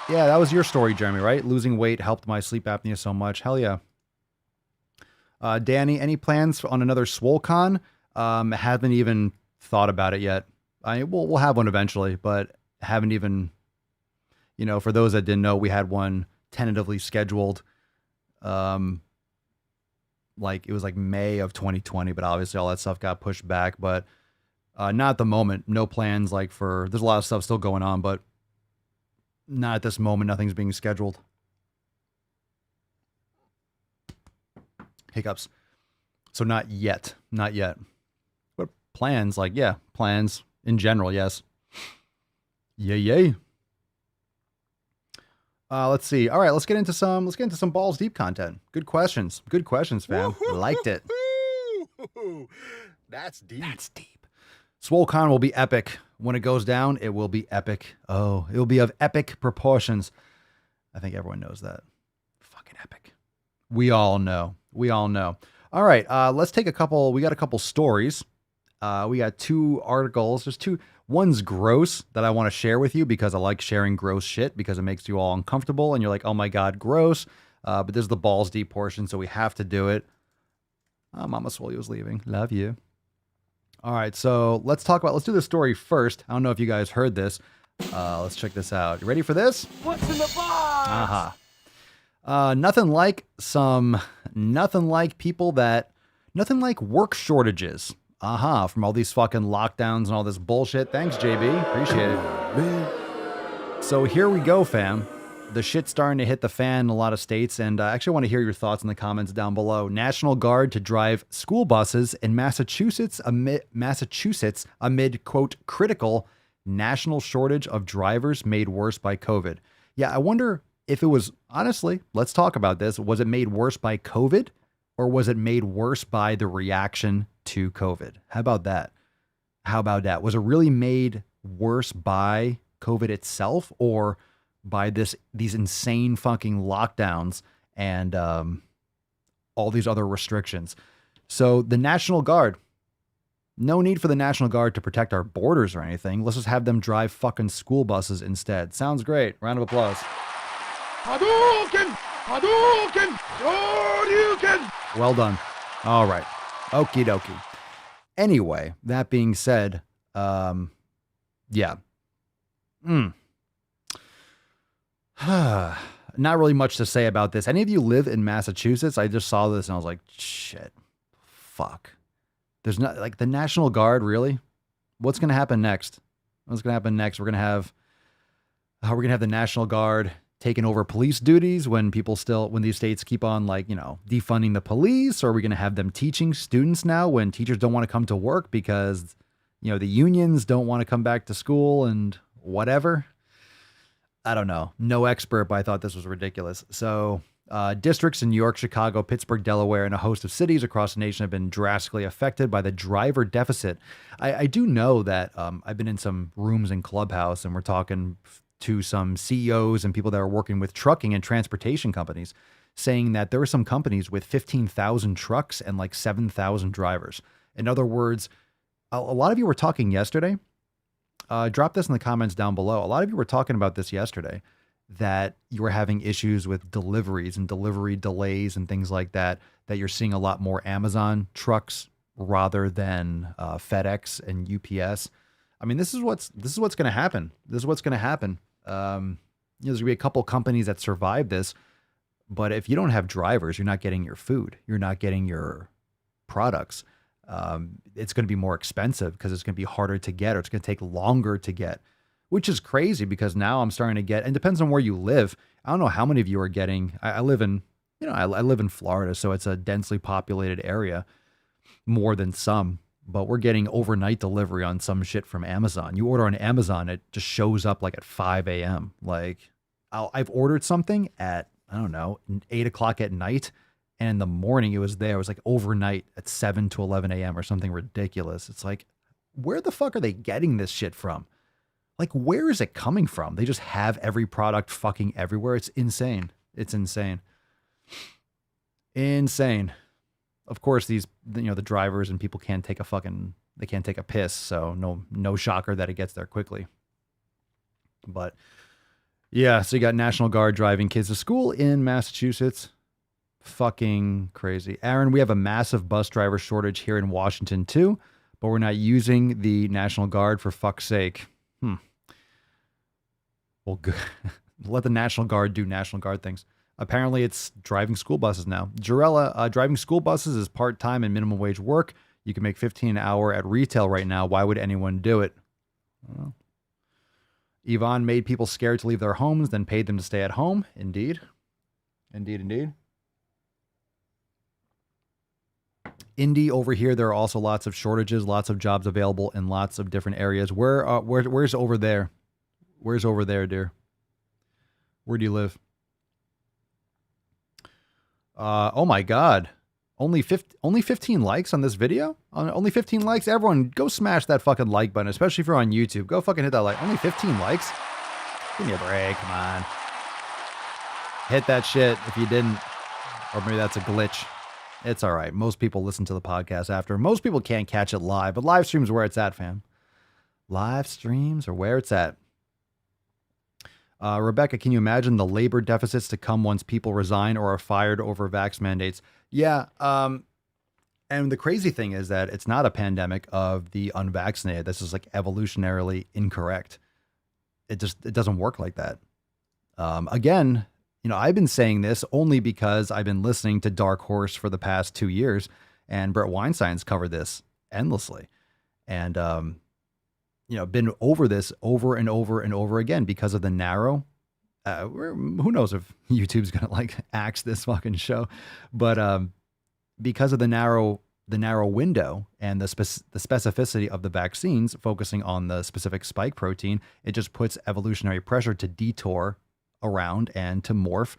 Yeah, that was your story, Jeremy, right? Losing weight helped my sleep apnea so much. Hell yeah. Danny, any plans on another SwollCon? Haven't even thought about it yet. We'll have one eventually, but haven't even, for those that didn't know, we had one tentatively scheduled. It was like May of 2020, but obviously all that stuff got pushed back, but not at the moment. No plans there's a lot of stuff still going on, but not at this moment. Nothing's being scheduled. Hiccups. So not yet. But plans, plans in general, yes. Yay. Let's see. All right, let's get into some balls deep content. Good questions, fam. Liked it. That's deep. SwollCon will be epic. When it goes down, it will be epic. Oh, it will be of epic proportions. I think everyone knows that. Fucking epic. We all know. All right, let's take we got a couple stories. We got 2 articles. There's 2. One's gross that I want to share with you because I like sharing gross shit because it makes you all uncomfortable and you're like, oh my God, gross. But this is the balls deep portion, so we have to do it. Mama Swole was leaving. Love you. All right, so let's do this story first. I don't know if you guys heard this. Let's check this out. You ready for this? What's in the box? Nothing like work shortages. From all these fucking lockdowns and all this bullshit. Thanks, JB. Appreciate it. Man. So here we go, fam. The shit's starting to hit the fan in a lot of states, and I actually want to hear your thoughts in the comments down below. National Guard to drive school buses in Massachusetts amid, quote, critical national shortage of drivers made worse by COVID. Yeah, I wonder if it was, honestly, let's talk about this. Was it made worse by COVID, or was it made worse by the reaction to COVID? How about that? Was it really made worse by COVID itself, or by these insane fucking lockdowns and all these other restrictions? So the National Guard, no need for the National Guard to protect our borders or anything. Let's just have them drive fucking school buses instead. Sounds great. Round of applause. Hadouken! Well done. All right. Okie dokie. Anyway, that being said, yeah. Not really much to say about this. Any of you live in Massachusetts? I just saw this and I was like, shit, fuck. There's not the National Guard, really? What's going to happen next? We're going to have the National Guard taking over police duties when these states keep on defunding the police, or are we going to have them teaching students now when teachers don't want to come to work because, the unions don't want to come back to school and whatever? I don't know. No expert, but I thought this was ridiculous. So Districts in New York, Chicago, Pittsburgh, Delaware, and a host of cities across the nation have been drastically affected by the driver deficit. I do know that I've been in some rooms in Clubhouse, and we're talking to some CEOs and people that are working with trucking and transportation companies, saying that there are some companies with 15,000 trucks and like 7,000 drivers. In other words, a lot of you were talking yesterday. Drop this in the comments down below. A lot of you were talking about this yesterday, that you were having issues with deliveries and delivery delays and things like that, that you're seeing a lot more Amazon trucks rather than FedEx and UPS. I mean, this is what's going to happen. This is what's going to happen. There's going to be a couple companies that survive this, but if you don't have drivers, you're not getting your food. You're not getting your products. It's going to be more expensive because it's going to be harder to get, or it's going to take longer to get, which is crazy because now I'm starting to get, and it depends on where you live. I don't know how many of you are getting, I live in Florida, so it's a densely populated area more than some, but we're getting overnight delivery on some shit from Amazon. You order on Amazon, it just shows up like at 5 a.m. Like I've ordered something at, I don't know, 8 o'clock at night, and in the morning it was there. It was like overnight at 7 to 11 a.m. or something ridiculous. It's like, where the fuck are they getting this shit from? Like, where is it coming from? They just have every product fucking everywhere. It's insane. It's insane. Insane. Of course, these, the drivers and people can't take a piss. So no shocker that it gets there quickly. But yeah, so you got National Guard driving kids to school in Massachusetts. Fucking crazy. Aaron, we have a massive bus driver shortage here in Washington too, but we're not using the National Guard, for fuck's sake. Well, good. Let the National Guard do National Guard things. Apparently, it's driving school buses now. Jarella, driving school buses is part-time and minimum wage work. You can make $15 an hour at retail right now. Why would anyone do it? I don't know. Yvonne made people scared to leave their homes, then paid them to stay at home. Indeed. Indeed. Indy over here, there are also lots of shortages, lots of jobs available in lots of different areas. Where's over there? Where's over there, dear? Where do you live? Oh my God. Only 15 likes on this video? Only 15 likes? Everyone, go smash that fucking like button, especially if you're on YouTube. Go fucking hit that like. Only 15 likes? Give me a break, come on. Hit that shit if you didn't. Or maybe that's a glitch. It's all right. Most people listen to the podcast after. Most people can't catch it live, but live streams are where it's at, fam. Live streams are where it's at. Rebecca, can you imagine the labor deficits to come once people resign or are fired over vax mandates? Yeah. And the crazy thing is that it's not a pandemic of the unvaccinated. This is like evolutionarily incorrect. It doesn't work like that. Again, I've been saying this only because I've been listening to Dark Horse for the past 2 years, and Brett Weinstein's covered this endlessly. And, been over this over and over and over again because of the narrow, who knows if YouTube's going to axe this fucking show, but because of the narrow window and the specificity of the vaccines focusing on the specific spike protein, it just puts evolutionary pressure to detour around and to morph.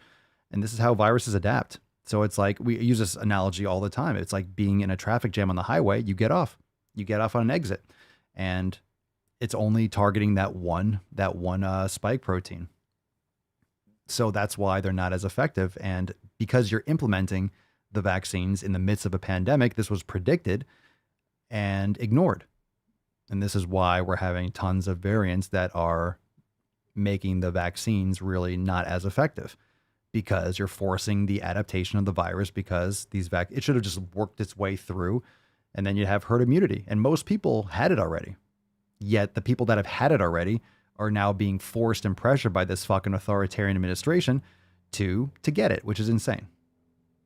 And this is how viruses adapt. So it's like, we use this analogy all the time. It's like being in a traffic jam on the highway. You get off on an exit, and it's only targeting that one spike protein. So that's why they're not as effective. And because you're implementing the vaccines in the midst of a pandemic, this was predicted and ignored. And this is why we're having tons of variants that are making the vaccines really not as effective, because you're forcing the adaptation of the virus, because it should have just worked its way through, and then you'd have herd immunity. And most people had it already. Yet the people that have had it already are now being forced and pressured by this fucking authoritarian administration to get it, which is insane.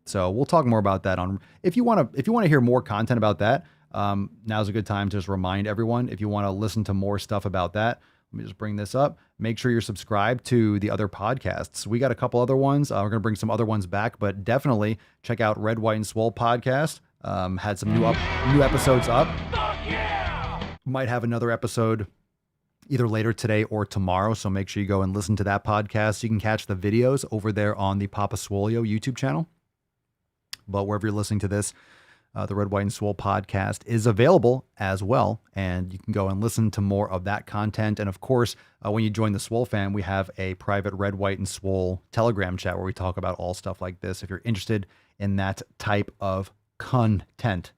So we'll talk more about that if you want to hear more content about that. Now's a good time to just remind everyone, if you want to listen to more stuff about that, let me just bring this up. Make sure you're subscribed to the other podcasts. We got a couple other ones. We're going to bring some other ones back, but definitely check out Red, White, and Swole podcast. Had some new episodes up. Might have another episode either later today or tomorrow. So make sure you go and listen to that podcast. You can catch the videos over there on the Papa Swolio YouTube channel. But wherever you're listening to this, the Red, White, and Swole podcast is available as well. And you can go and listen to more of that content. And of course, when you join the Swole fam, we have a private Red, White, and Swole Telegram chat where we talk about all stuff like this. If you're interested in that type of content.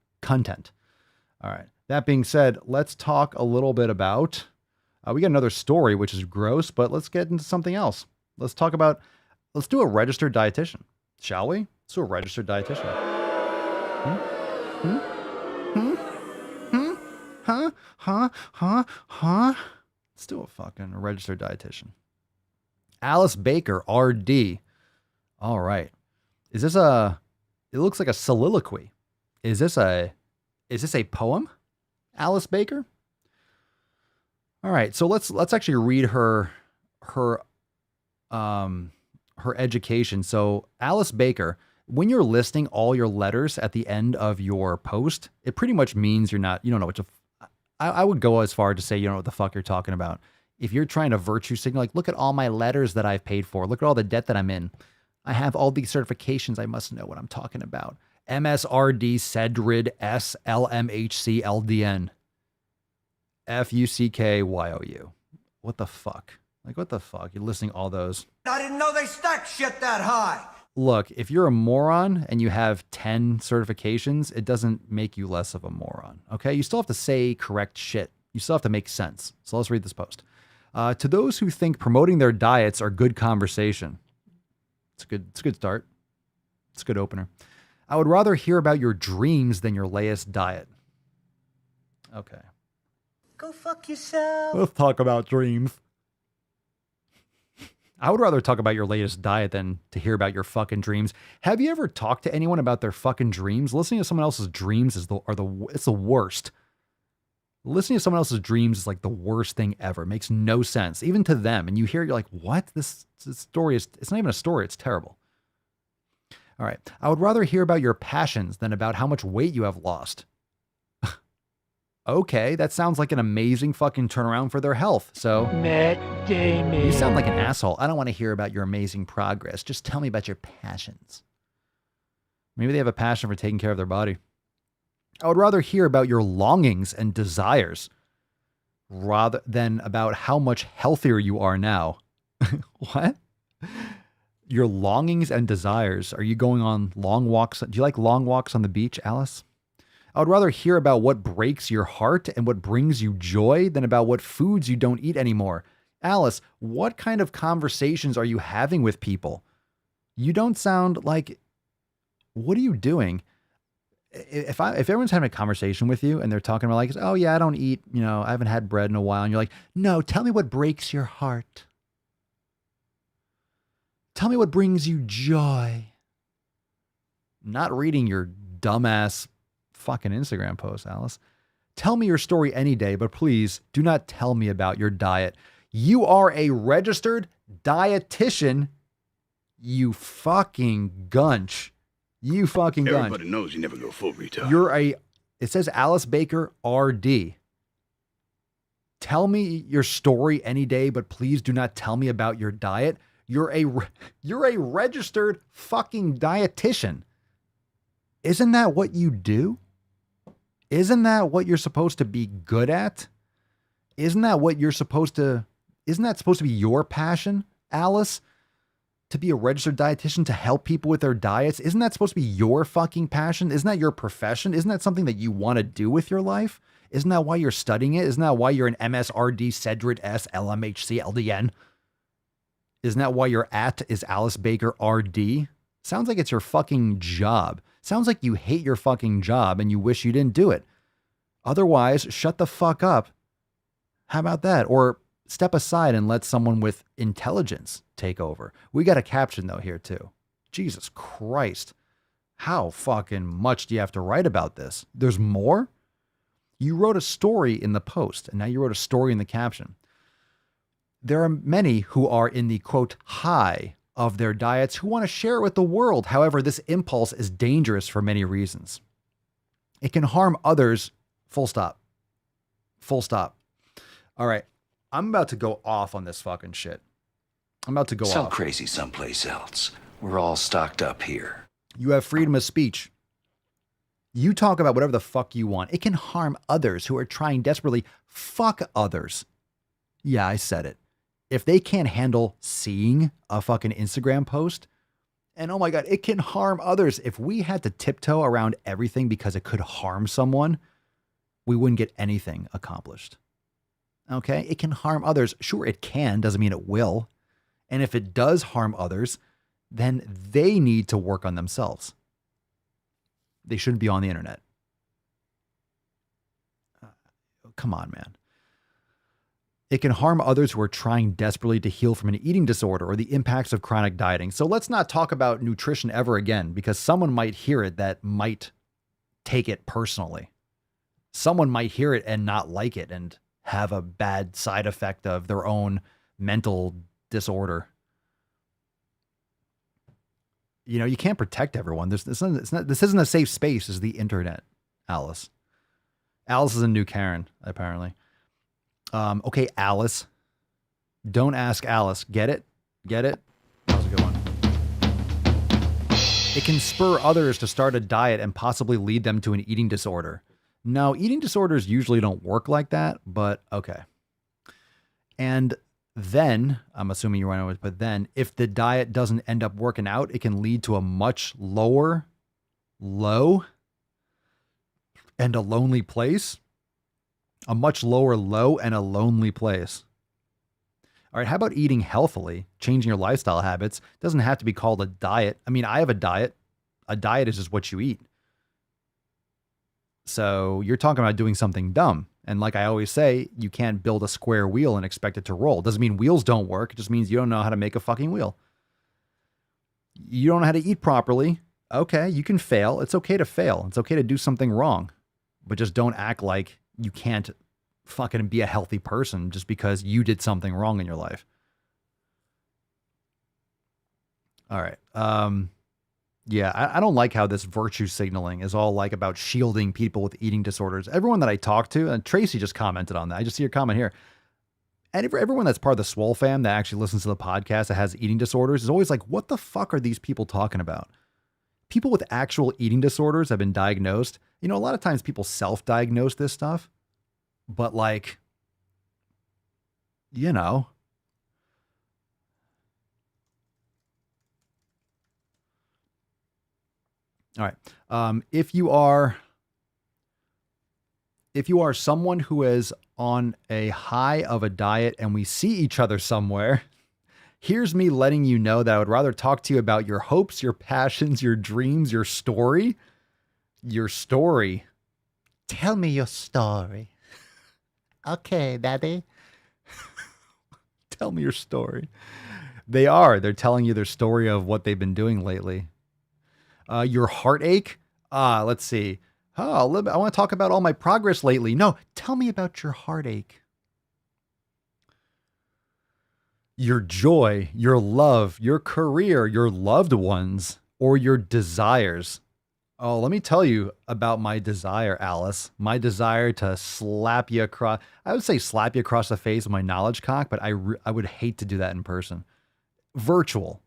All right. That being said, let's talk a little bit about, we got another story, which is gross, but let's get into something else. Let's do a registered dietitian, shall we? Let's do a registered dietitian. Let's do a fucking registered dietitian. Alice Baker, RD. All right. It looks like a soliloquy. Is this a poem? Alice Baker? All right. So let's actually read her education. So Alice Baker, when you're listing all your letters at the end of your post, it pretty much means you don't know what to, I would go as far to say you don't know what the fuck you're talking about. If you're trying to virtue signal, like, look at all my letters that I've paid for. Look at all the debt that I'm in. I have all these certifications. I must know what I'm talking about. MSRD, CEDRID, SLMHC, LDN, FUCKYOU. What the fuck? Like, what the fuck? You're listing all those. I didn't know they stacked shit that high. Look, if you're a moron and you have 10 certifications, it doesn't make you less of a moron, okay? You still have to say correct shit. You still have to make sense. So let's read this post. To those who think promoting their diets are good conversation. It's a good start. It's a good opener. I would rather hear about your dreams than your latest diet. Okay. Go fuck yourself. Let's talk about dreams. I would rather talk about your latest diet than to hear about your fucking dreams. Have you ever talked to anyone about their fucking dreams? Listening to someone else's dreams it's the worst. Listening to someone else's dreams is like the worst thing ever. It makes no sense, even to them. And you hear, you're like, what? This story it's not even a story. It's terrible. All right. I would rather hear about your passions than about how much weight you have lost. Okay, that sounds like an amazing fucking turnaround for their health. So, Matt Damon. You sound like an asshole. I don't want to hear about your amazing progress. Just tell me about your passions. Maybe they have a passion for taking care of their body. I would rather hear about your longings and desires rather than about how much healthier you are now. What? Your longings and desires. Are you going on long walks? Do you like long walks on the beach, Alice? I would rather hear about what breaks your heart and what brings you joy than about what foods you don't eat anymore. Alice, what kind of conversations are you having with people? You don't sound like, what are you doing? If everyone's having a conversation with you and they're talking about like, oh yeah, I don't eat, I haven't had bread in a while. And you're like, no, tell me what breaks your heart. Tell me what brings you joy. I'm not reading your dumbass fucking Instagram post, Alice. Tell me your story any day, but please do not tell me about your diet. You are a registered dietitian, you fucking gunch. You fucking gunch. Everybody knows you never go full retard. It says Alice Baker, RD. Tell me your story any day, but please do not tell me about your diet. You're a registered fucking dietitian. Isn't that what you do? Isn't that what you're supposed to be good at? Isn't that supposed to be your passion, Alice? To be a registered dietitian, to help people with their diets? Isn't that supposed to be your fucking passion? Isn't that your profession? Isn't that something that you want to do with your life? Isn't that why you're studying it? Isn't that why you're an MSRD, CEDRID, S, LMHC, LDN? Isn't that why your @ is Alice Baker, RD? Sounds like it's your fucking job. Sounds like you hate your fucking job and you wish you didn't do it. Otherwise, shut the fuck up. How about that? Or step aside and let someone with intelligence take over. We got a caption though here too. Jesus Christ. How fucking much do you have to write about this? There's more? You wrote a story in the post and now you wrote a story in the caption. There are many who are in the quote high of their diets who want to share it with the world. However, this impulse is dangerous for many reasons. It can harm others. Full stop. Full stop. All right. I'm about to go off on this fucking shit. I'm about to go Sell off. crazy someplace else. We're all stocked up here. You have freedom of speech. You talk about whatever the fuck you want. It can harm others who are trying desperately. Fuck others. Yeah, I said it. If they can't handle seeing a fucking Instagram post, and oh my God, it can harm others. If we had to tiptoe around everything because it could harm someone, we wouldn't get anything accomplished. Okay? It can harm others. Sure, it can. Doesn't mean it will. And if it does harm others, then they need to work on themselves. They shouldn't be on the internet. Come on, man. It can harm others who are trying desperately to heal from an eating disorder or the impacts of chronic dieting. So let's not talk about nutrition ever again, because someone might hear it that might take it personally. Someone might hear it and not like it and have a bad side effect of their own mental disorder. You know, you can't protect everyone. This isn't a safe space, is the internet, Alice. Alice is a new Karen, apparently. Okay, Alice. Don't ask Alice. Get it? Get it? That was a good one. It can spur others to start a diet and possibly lead them to an eating disorder. No, eating disorders usually don't work like that, but okay. And then, I'm assuming you want to, but then if the diet doesn't end up working out, it can lead to a much low and a lonely place. A much lower low and a lonely place. All right, how about eating healthily, changing your lifestyle habits? It doesn't have to be called a diet. I mean, I have a diet. A diet is just what you eat. So you're talking about doing something dumb. And like I always say, you can't build a square wheel and expect it to roll. Doesn't mean wheels don't work. It just means you don't know how to make a fucking wheel. You don't know how to eat properly. Okay, you can fail. It's okay to fail. It's okay to do something wrong. But just don't act like you can't fucking be a healthy person just because you did something wrong in your life. All right. Yeah, I don't like how this virtue signaling is all like about shielding people with eating disorders. Everyone that I talk to, and Tracy just commented on that. I just see your comment here. And everyone that's part of the Swole fam that actually listens to the podcast that has eating disorders is always like, what the fuck are these people talking about? People with actual eating disorders have been diagnosed. You know, a lot of times people self-diagnose this stuff, but like, you know, all right. If you are someone who is on a high of a diet and we see each other somewhere, here's me letting you know that I would rather talk to you about your hopes, your passions, your dreams, your story. Your story. Tell me your story. Okay, Daddy. Tell me your story. They're telling you their story of what they've been doing lately. Your heartache. Let's see. I want to talk about all my progress lately. No, tell me about your heartache. Your joy, your love, your career, your loved ones, or your desires. Oh, let me tell you about my desire, Alice. My desire to slap you across. I would say slap you across the face with my knowledge cock, but I would hate to do that in person. Virtual.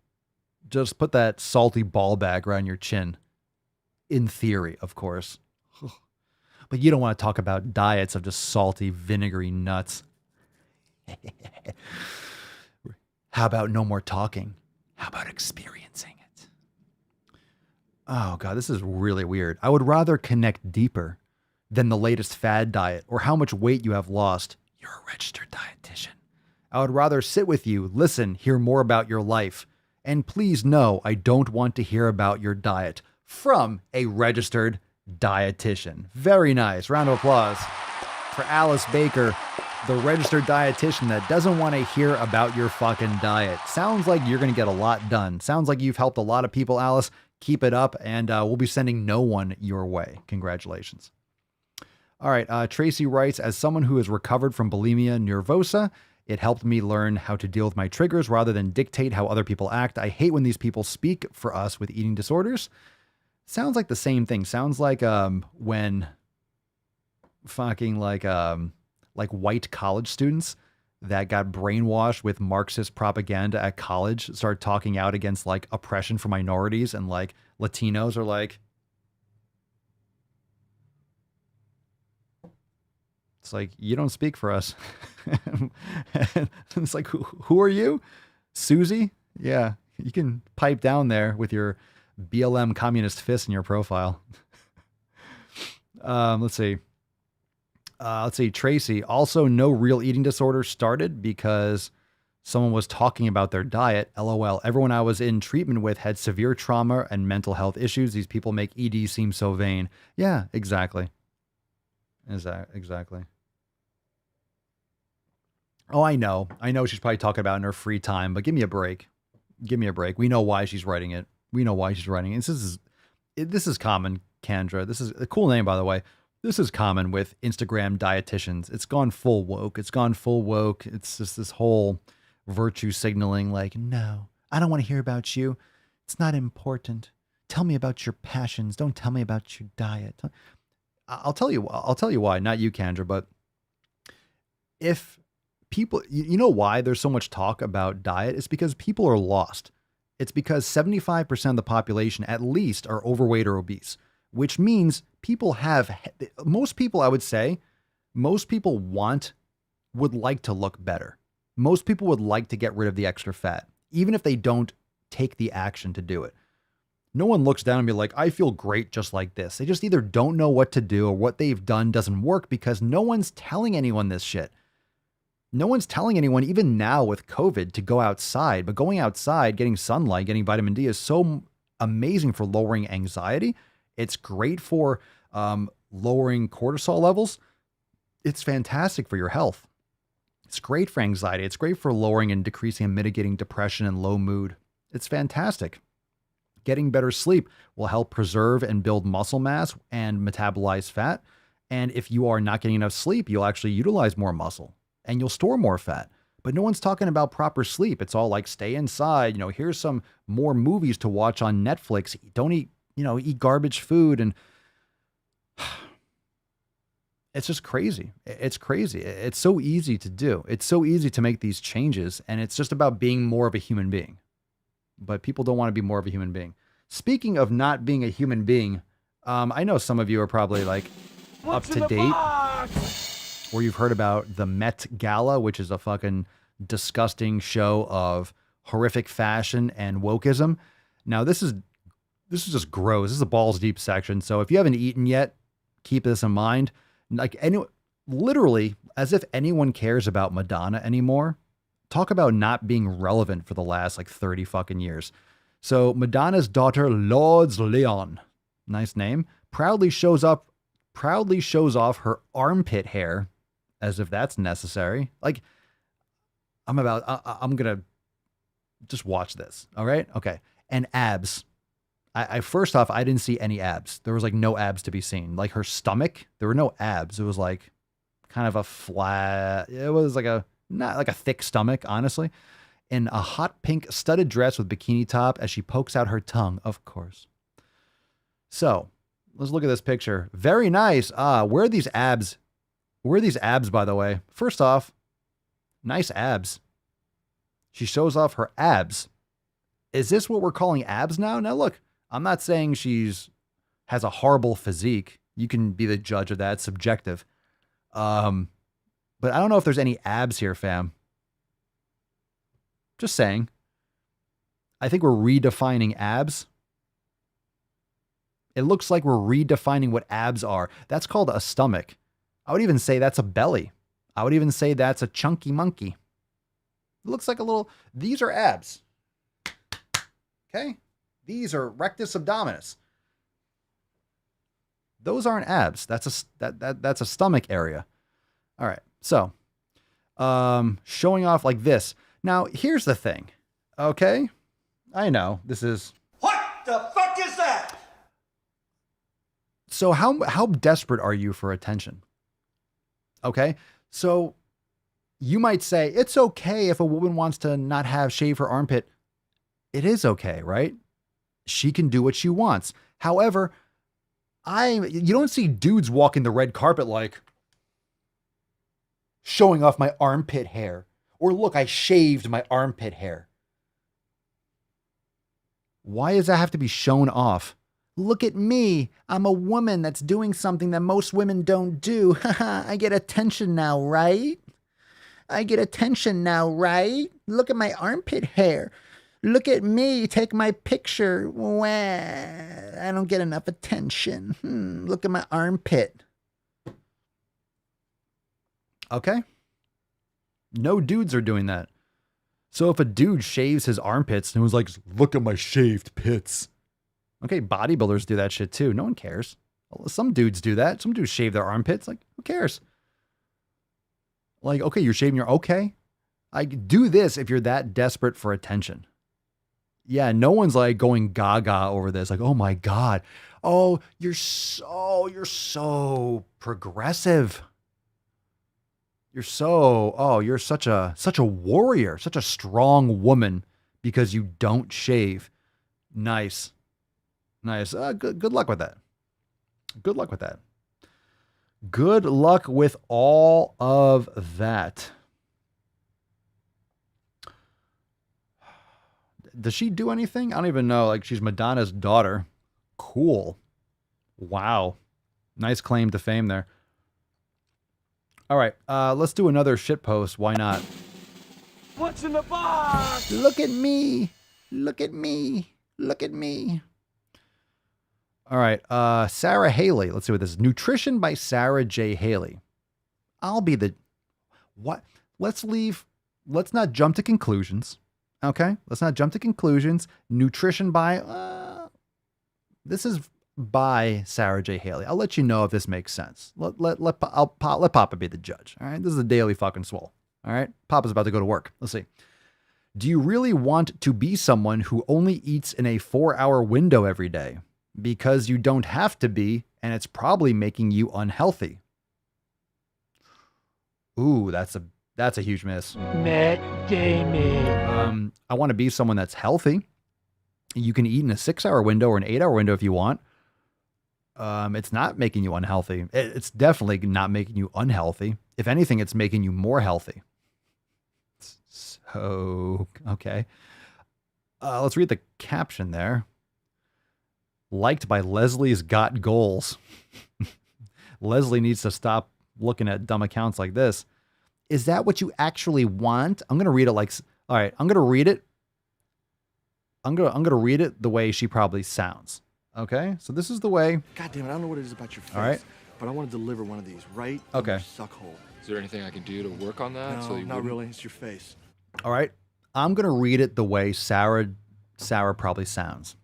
Just put that salty ball bag around your chin. In theory, of course. But you don't want to talk about diets of just salty, vinegary nuts. How about no more talking? How about experiencing it? Oh, God, this is really weird. I would rather connect deeper than the latest fad diet or how much weight you have lost. You're a registered dietitian. I would rather sit with you, listen, hear more about your life. And please know, I don't want to hear about your diet from a registered dietitian. Very nice. Round of applause for Alice Baker, the registered dietitian that doesn't want to hear about your fucking diet. Sounds like you're going to get a lot done. Sounds like you've helped a lot of people, Alice. Keep it up, and we'll be sending no one your way. Congratulations. All right. Tracy writes, as someone who has recovered from bulimia nervosa, it helped me learn how to deal with my triggers rather than dictate how other people act. I hate when these people speak for us with eating disorders. Sounds like the same thing. Sounds like when fucking like white college students, that got brainwashed with Marxist propaganda at college started talking out against like oppression for minorities, and like Latinos are like, it's like, you don't speak for us. It's like, who are you? Susie? Yeah, you can pipe down there with your BLM communist fist in your profile. Let's see. Tracy, also no real eating disorder started because someone was talking about their diet. LOL. Everyone I was in treatment with had severe trauma and mental health issues. These people make ED seem so vain. Yeah, exactly. Exactly. Oh, I know she's probably talking about it in her free time, but give me a break. We know why she's writing it. This is common, Kendra. This is a cool name, by the way. This is common with Instagram dietitians. It's gone full woke. It's just this whole virtue signaling, like, no, I don't want to hear about you. It's not important. Tell me about your passions. Don't tell me about your diet. I'll tell you why, not you, Kendra, but if people, you know why there's so much talk about diet? It's because people are lost. It's because 75% of the population at least are overweight or obese, which means most people would like to look better. Most people would like to get rid of the extra fat, even if they don't take the action to do it. No one looks down and be like, I feel great just like this. They just either don't know what to do or what they've done doesn't work because no one's telling anyone this shit. No one's telling anyone, even now with COVID, to go outside. But going outside, getting sunlight, getting vitamin D is so amazing for lowering anxiety. It's great for lowering cortisol levels. It's fantastic for your health. It's great for anxiety. It's great for lowering and decreasing and mitigating depression and low mood. It's fantastic. Getting better sleep will help preserve and build muscle mass and metabolize fat. And if you are not getting enough sleep, you'll actually utilize more muscle and you'll store more fat. But no one's talking about proper sleep. It's all like, stay inside. Here's some more movies to watch on Netflix. Don't eat garbage food. And it's just crazy. It's crazy. It's so easy to do. It's so easy to make these changes. And it's just about being more of a human being. But people don't want to be more of a human being. Speaking of not being a human being, I know some of you are probably like up to date, or you've heard about the Met Gala, which is a fucking disgusting show of horrific fashion and wokeism. Now, this is just gross. This is a balls deep section. So if you haven't eaten yet, keep this in mind. Like, literally, as if anyone cares about Madonna anymore. Talk about not being relevant for the last 30 fucking years. So Madonna's daughter, Lords Leon, nice name, proudly shows off her armpit hair, as if that's necessary. I'm gonna just watch this. All right. Okay. And abs. I first off, I didn't see any abs. There was no abs to be seen. Her stomach, there were no abs. It was kind of a flat, it was not like a thick stomach, honestly. In a hot pink studded dress with bikini top as she pokes out her tongue, of course. So let's look at this picture. Very nice. Where are these abs? Where are these abs, by the way? First off, nice abs. She shows off her abs. Is this what we're calling abs now? Now look, I'm not saying has a horrible physique. You can be the judge of that. It's subjective. But I don't know if there's any abs here, fam. Just saying. I think we're redefining abs. It looks like we're redefining what abs are. That's called a stomach. I would even say that's a belly. I would even say that's a chunky monkey. It looks like these are abs. Okay? These are rectus abdominis. Those aren't abs. That's a stomach area. All right. So, showing off like this. Now, here's the thing. Okay? I know this is... What the fuck is that? So how desperate are you for attention? Okay? So you might say, it's okay if a woman wants to not shave her armpit. It is okay, right? She can do what she wants. However, you don't see dudes walking the red carpet showing off my armpit hair. Or look, I shaved my armpit hair. Why does that have to be shown off? Look at me. I'm a woman that's doing something that most women don't do. I get attention now, right? I get attention now, right? Look at my armpit hair. Look at me. Take my picture. Wah. I don't get enough attention. Look at my armpit. Okay. No dudes are doing that. So if a dude shaves his armpits and was like, look at my shaved pits. Okay, bodybuilders do that shit too. No one cares. Some dudes do that. Some dudes shave their armpits. Like, who cares? Like, okay, you're shaving your, okay. I do this if you're that desperate for attention. Yeah, no one's like going gaga over this. Like, oh my God. Oh, you're so progressive. You're such a warrior, such a strong woman because you don't shave. Nice. Good luck with that. Good luck with that. Good luck with all of that. Does she do anything? I don't even know. Like, she's Madonna's daughter. Cool. Wow. Nice claim to fame there. All right, let's do another shit post. Why not? What's in the box? Look at me. Look at me. Look at me. All right, Sarah Haley. Let's see what this is. Nutrition by Sarah J. Haley. I'll be the... What? Let's not jump to conclusions. Okay? Let's not jump to conclusions. Nutrition by... this is by Sarah J. Haley. I'll let you know if this makes sense. Let Papa be the judge. All right? This is a daily fucking swole. All right? Papa's about to go to work. Let's see. Do you really want to be someone who only eats in a 4-hour window every day? Because you don't have to be, and it's probably making you unhealthy. Ooh, that's a huge miss. Matt Damon. I want to be someone that's healthy. You can eat in a 6-hour window or an 8-hour window if you want. It's not making you unhealthy. It's definitely not making you unhealthy. If anything, it's making you more healthy. So, okay. Let's read the caption there. Liked by Leslie's Got Goals. Leslie needs to stop looking at dumb accounts like this. Is that what you actually want? I'm going to read it like, all right, I'm going to read it. I'm going to read it the way she probably sounds. Okay? So this is the way. God damn it, I don't know what it is about your face. All right. But I want to deliver one of these right okay. in your suck hole. Is there anything I can do to work on that? No, not really. It's your face. All right. I'm going to read it the way Sarah probably sounds.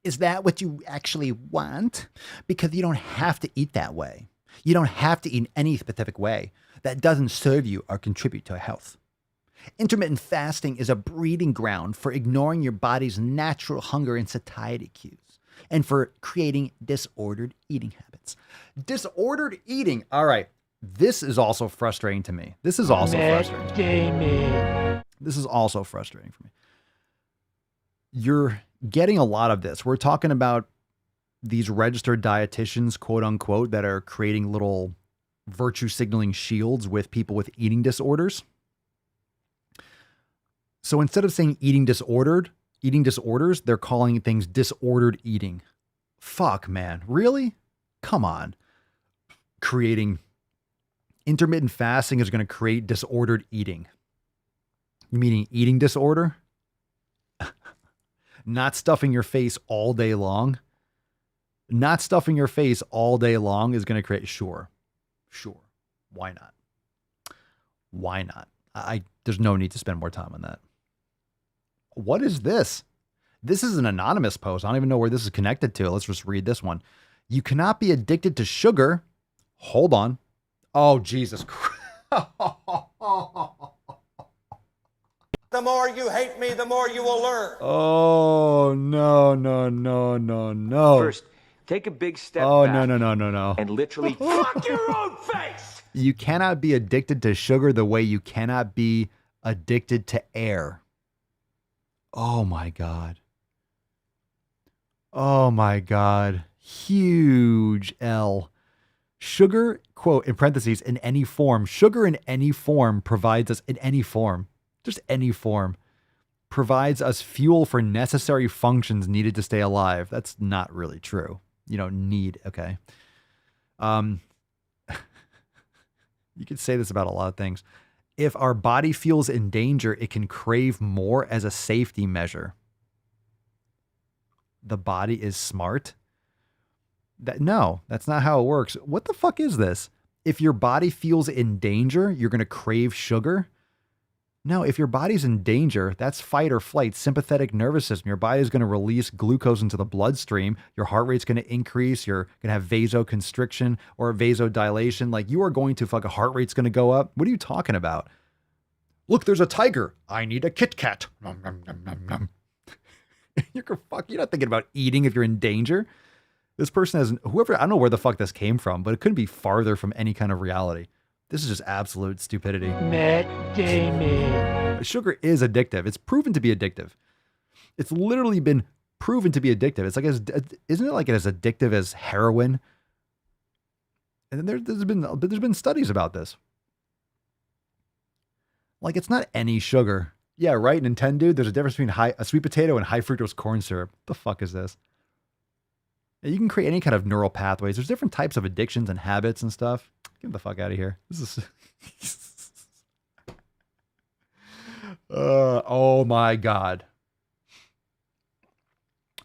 Is that what you actually want? Because you don't have to eat that way. You don't have to eat in any specific way that doesn't serve you or contribute to your health. Intermittent fasting is a breeding ground for ignoring your body's natural hunger and satiety cues and for creating disordered eating habits. Disordered eating. All right. This is also frustrating to me. This is also frustrating to me. This is also frustrating for me. You're getting a lot of this. We're talking about these registered dietitians, quote unquote, that are creating little virtue signaling shields with people with eating disorders. So instead of saying eating disorders, they're calling things disordered eating. Fuck, man. Really? Come on. Creating intermittent fasting is going to create disordered eating. You meaning eating disorder? Not stuffing your face all day long. Not stuffing your face all day long is going to create, sure. Why not? Why not? There's no need to spend more time on that. What is this? This is an anonymous post. I don't even know where this is connected to. Let's just read this one. You cannot be addicted to sugar. Hold on. Oh, Jesus Christ. The more you hate me, the more you will learn. Oh, no. First, take a big step back. No. And literally fuck your own face. You cannot be addicted to sugar the way you cannot be addicted to air. Oh, my God. Oh, my God. Huge L. Sugar, quote, in parentheses, in any form. Sugar in any form provides us, in any form, just any form, provides us fuel for necessary functions needed to stay alive. That's not really true. You don't need, okay. You could say this about a lot of things. If our body feels in danger, it can crave more as a safety measure. The body is smart? No, that's not how it works. What the fuck is this? If your body feels in danger, you're going to crave sugar? No, if your body's in danger, that's fight or flight, sympathetic nervous system. Your body is going to release glucose into the bloodstream. Your heart rate's going to increase. You're going to have vasoconstriction or vasodilation. Like, you are going to fuck, a heart rate's going to go up. What are you talking about? Look, there's a tiger. I need a Kit Kat. Nom, nom, nom, nom, nom. You're not thinking about eating if you're in danger. This person has, whoever, I don't know where the fuck this came from, but it couldn't be farther from any kind of reality. This is just absolute stupidity. Matt Damon. Sugar is addictive. It's proven to be addictive. It's literally been proven to be addictive. It's like, isn't it like as addictive as heroin? And there's been studies about this. Like, it's not any sugar. Yeah, right, Nintendo. There's a difference between a sweet potato and high fructose corn syrup. What the fuck is this? You can create any kind of neural pathways. There's different types of addictions and habits and stuff. Get the fuck out of here. This is... oh my God.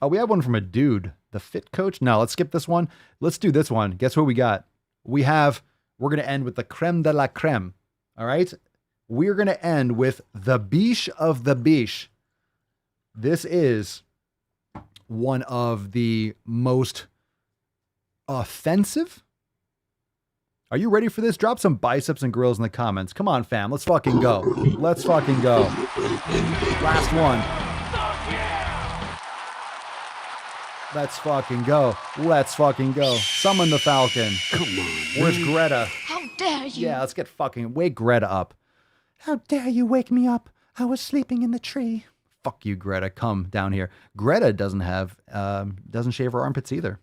Oh, we have one from a dude. The fit coach? No, let's skip this one. Let's do this one. Guess what we got? We're going to end with the creme de la creme. All right? We're going to end with the biche of the biche. This is one of the most offensive. Are you ready for this? Drop some biceps and grills in the comments. Come on, fam. Let's fucking go. Let's fucking go. Last one. Let's fucking go. Let's fucking go. Summon the Falcon. Come on. Where's Greta? How dare you? Yeah, let's get fucking... Wake Greta up. How dare you wake me up? I was sleeping in the tree. Fuck you, Greta. Come down here. Greta doesn't shave her armpits either.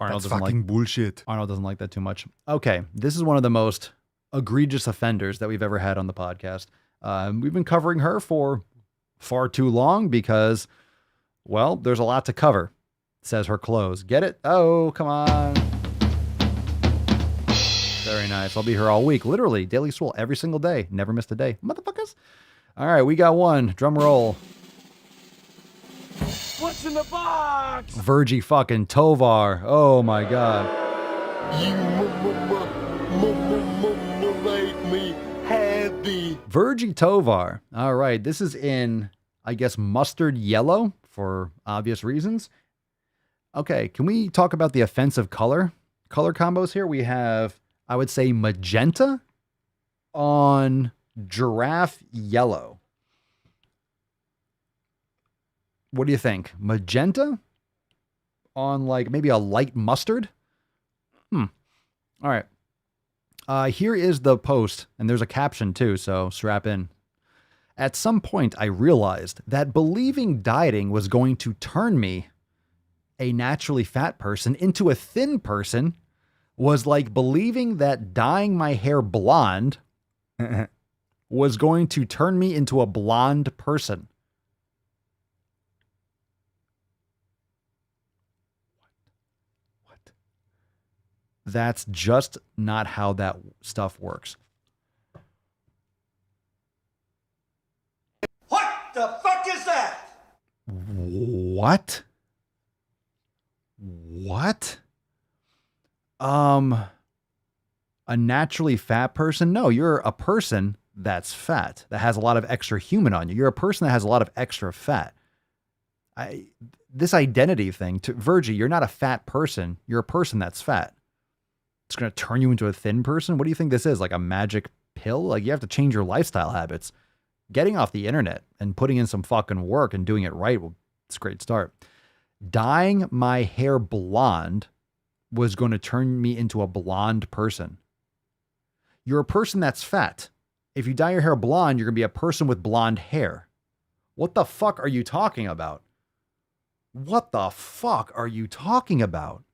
Arnold doesn't like bullshit. Arnold doesn't like that too much. Okay, this is one of the most egregious offenders that we've ever had on the podcast. We've been covering her for far too long because, well, there's a lot to cover, says her clothes. Get it? Oh, come on. Very nice. I'll be here all week. Literally, Daily Swole every single day. Never missed a day. Motherfuckers. All right, we got one. Drum roll. What's in the box? Virgie fucking Tovar. Oh my God. You make me happy. Virgie Tovar. All right, this is in, I guess, mustard yellow for obvious reasons. Okay, can we talk about the offensive color combos here? We have, I would say, magenta on giraffe yellow. What do you think? Magenta on like maybe a light mustard? All right. Here is the post, and there's a caption too, so strap in. At some point, I realized that believing dieting was going to turn me, a naturally fat person, into a thin person was like believing that dyeing my hair blonde was going to turn me into a blonde person. That's just not how that stuff works. What the fuck is that? What? What? A naturally fat person? No, you're a person that's fat, that has a lot of extra human on you. You're a person that has a lot of extra fat. This identity thing, to Virgie, you're not a fat person. You're a person that's fat. It's going to turn you into a thin person? What do you think this is? Like a magic pill? Like, you have to change your lifestyle habits. Getting off the internet and putting in some fucking work and doing it right, well, it's a great start. Dyeing my hair blonde was going to turn me into a blonde person. You're a person that's fat. If you dye your hair blonde, you're going to be a person with blonde hair. What the fuck are you talking about? What the fuck are you talking about?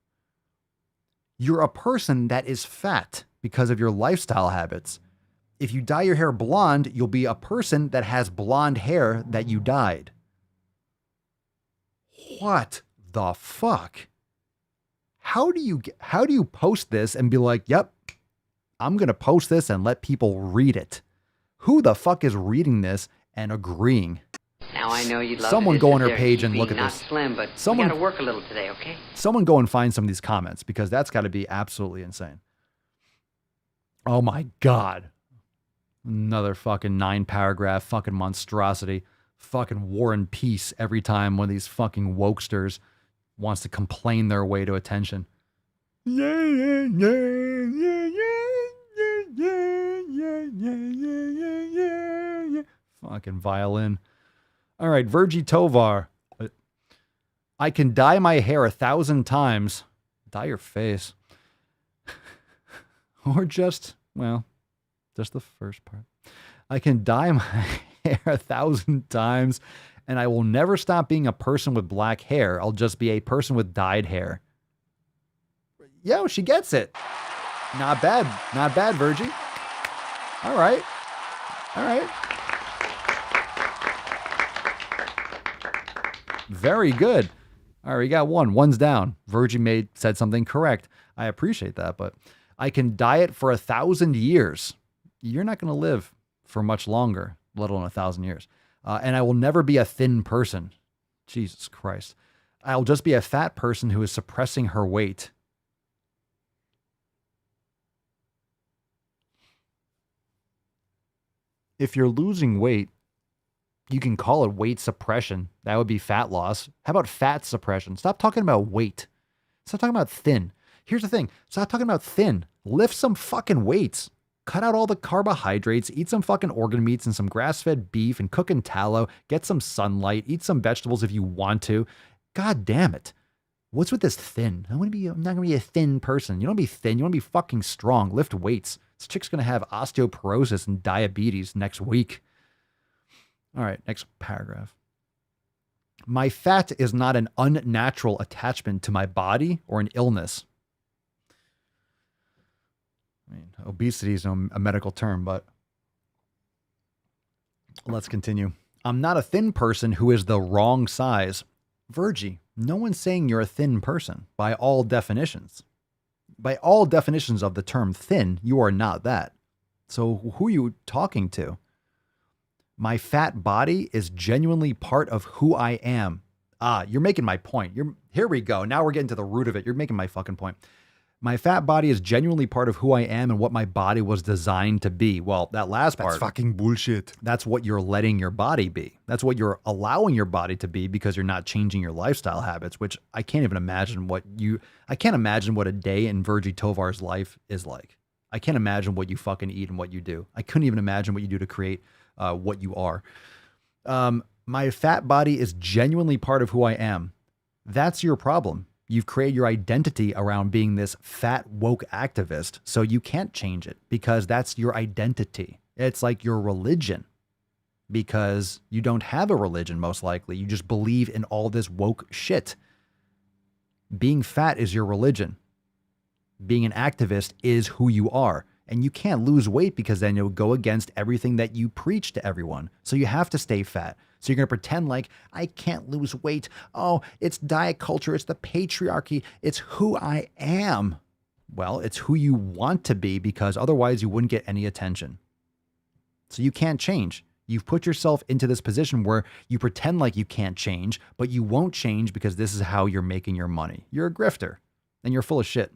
You're a person that is fat because of your lifestyle habits. If you dye your hair blonde, you'll be a person that has blonde hair that you dyed. What the fuck? How do you post this and be like, yep, I'm going to post this and let people read it? Who the fuck is reading this and agreeing? Now I know you'd love Someone to go on her sit there page and keeping look at not this. slim, but Someone- we gotta work a little today, okay? Someone go and find some of these comments because that's got to be absolutely insane. Oh my God. Another fucking 9-paragraph fucking monstrosity. Fucking War and Peace every time one of these fucking wokesters wants to complain their way to attention. Yeah, yeah, yeah, yeah, yeah, yeah, yeah, yeah, yeah, yeah, yeah. Fucking violin. All right, Virgie Tovar. I can dye my hair 1,000 times. Dye your face. Or just the first part. I can dye my hair 1,000 times, and I will never stop being a person with black hair. I'll just be a person with dyed hair. Yo, she gets it. Not bad. Not bad, Virgie. All right. All right. Very good. All right, we got one. One's down. Virgie said something correct. I appreciate that, but I can dye it for 1,000 years. You're not going to live for much longer, let alone 1,000 years. And I will never be a thin person. Jesus Christ. I'll just be a fat person who is suppressing her weight. If you're losing weight, you can call it weight suppression. That would be fat loss. How about fat suppression? Stop talking about weight. Stop talking about thin. Here's the thing. Stop talking about thin. Lift some fucking weights. Cut out all the carbohydrates. Eat some fucking organ meats and some grass-fed beef and cook in tallow. Get some sunlight. Eat some vegetables if you want to. God damn it. What's with this thin? I'm not going to be a thin person. You don't be thin. You want to be fucking strong. Lift weights. This chick's going to have osteoporosis and diabetes next week. All right, next paragraph. My fat is not an unnatural attachment to my body or an illness. I mean, obesity is a medical term, but let's continue. I'm not a thin person who is the wrong size. Virgie, no one's saying you're a thin person by all definitions. By all definitions of the term thin, you are not that. So who are you talking to? My fat body is genuinely part of who I am. You're making my point. Here we go. Now we're getting to the root of it. You're making my fucking point. My fat body is genuinely part of who I am and what my body was designed to be. Well, that last part. That's fucking bullshit. That's what you're letting your body be. That's what you're allowing your body to be because you're not changing your lifestyle habits, which I can't even imagine I can't imagine what a day in Virgie Tovar's life is like. I can't imagine what you fucking eat and what you do. I couldn't even imagine what you do to create what you are. My fat body is genuinely part of who I am. That's your problem. You've created your identity around being this fat woke activist, so you can't change it because that's your identity. It's like your religion because you don't have a religion, most likely. You just believe in all this woke shit. Being fat is your religion. Being an activist is who you are. And you can't lose weight because then you'll go against everything that you preach to everyone. So you have to stay fat. So you're going to pretend like, I can't lose weight. Oh, it's diet culture. It's the patriarchy. It's who I am. Well, it's who you want to be because otherwise you wouldn't get any attention. So you can't change. You've put yourself into this position where you pretend like you can't change, but you won't change because this is how you're making your money. You're a grifter and you're full of shit.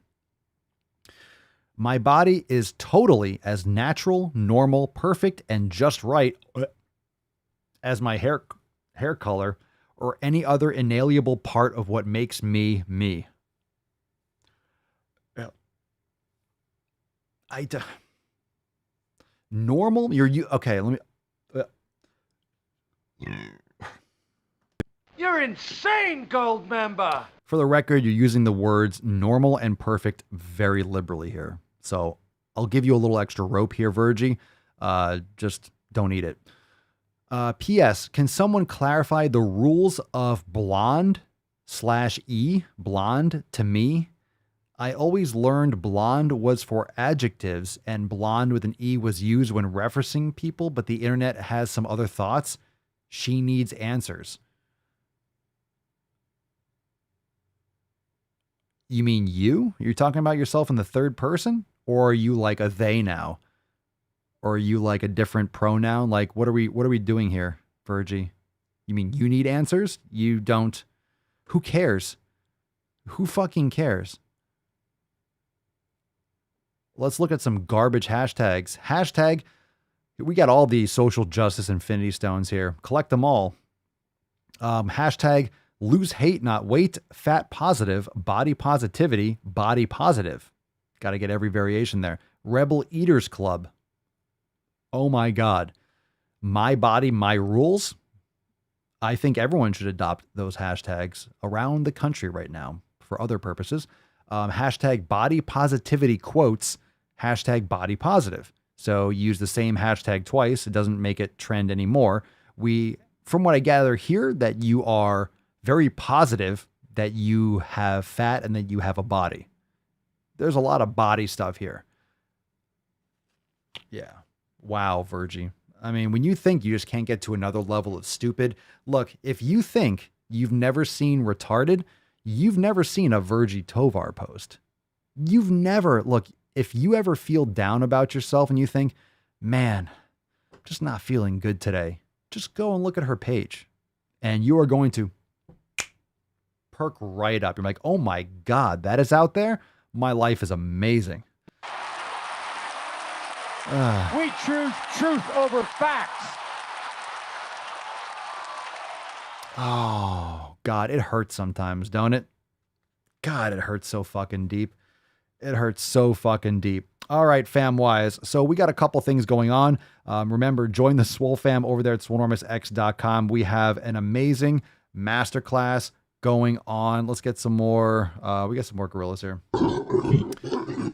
My body is totally as natural, normal, perfect, and just right as my hair color or any other inalienable part of what makes me, me. Normal? Okay, let me... You're insane, gold member! For the record, you're using the words normal and perfect very liberally here. So I'll give you a little extra rope here, Virgie. Just don't eat it. P.S. Can someone clarify the rules of blonde/E, blonde to me? I always learned blonde was for adjectives and blonde with an E was used when referencing people, but the internet has some other thoughts. She needs answers. You mean you? You're talking about yourself in the third person? Or are you like a they now? Or are you like a different pronoun? Like, what are we doing here, Virgie? You mean you need answers? You don't. Who cares? Who fucking cares? Let's look at some garbage hashtags. Hashtag, we got all the social justice infinity stones here. Collect them all. Hashtag, lose hate, not weight, fat positive, body positivity, body positive. Got to get every variation there. Rebel Eaters Club. Oh my God. My body, my rules. I think everyone should adopt those hashtags around the country right now for other purposes. Hashtag body positivity quotes, hashtag body positive. So use the same hashtag twice. It doesn't make it trend anymore. From what I gather here, that you are very positive that you have fat and that you have a body. There's a lot of body stuff here. Yeah. Wow, Virgie. I mean, when you think you just can't get to another level of stupid, look, if you think you've never seen retarded, you've never seen a Virgie Tovar post. You've never, look, if you ever feel down about yourself and you think, man, I'm just not feeling good today, just go and look at her page and you are going to perk right up. You're like, oh my God, that is out there? My life is amazing. We choose truth over facts. Oh, God, it hurts sometimes, don't it? God, it hurts so fucking deep. It hurts so fucking deep. All right, fam-wise. So we got a couple things going on. Remember, join the Swole fam over there at swollnormousx.com. We have an amazing masterclass going on. Let's get some more. We got some more gorillas here.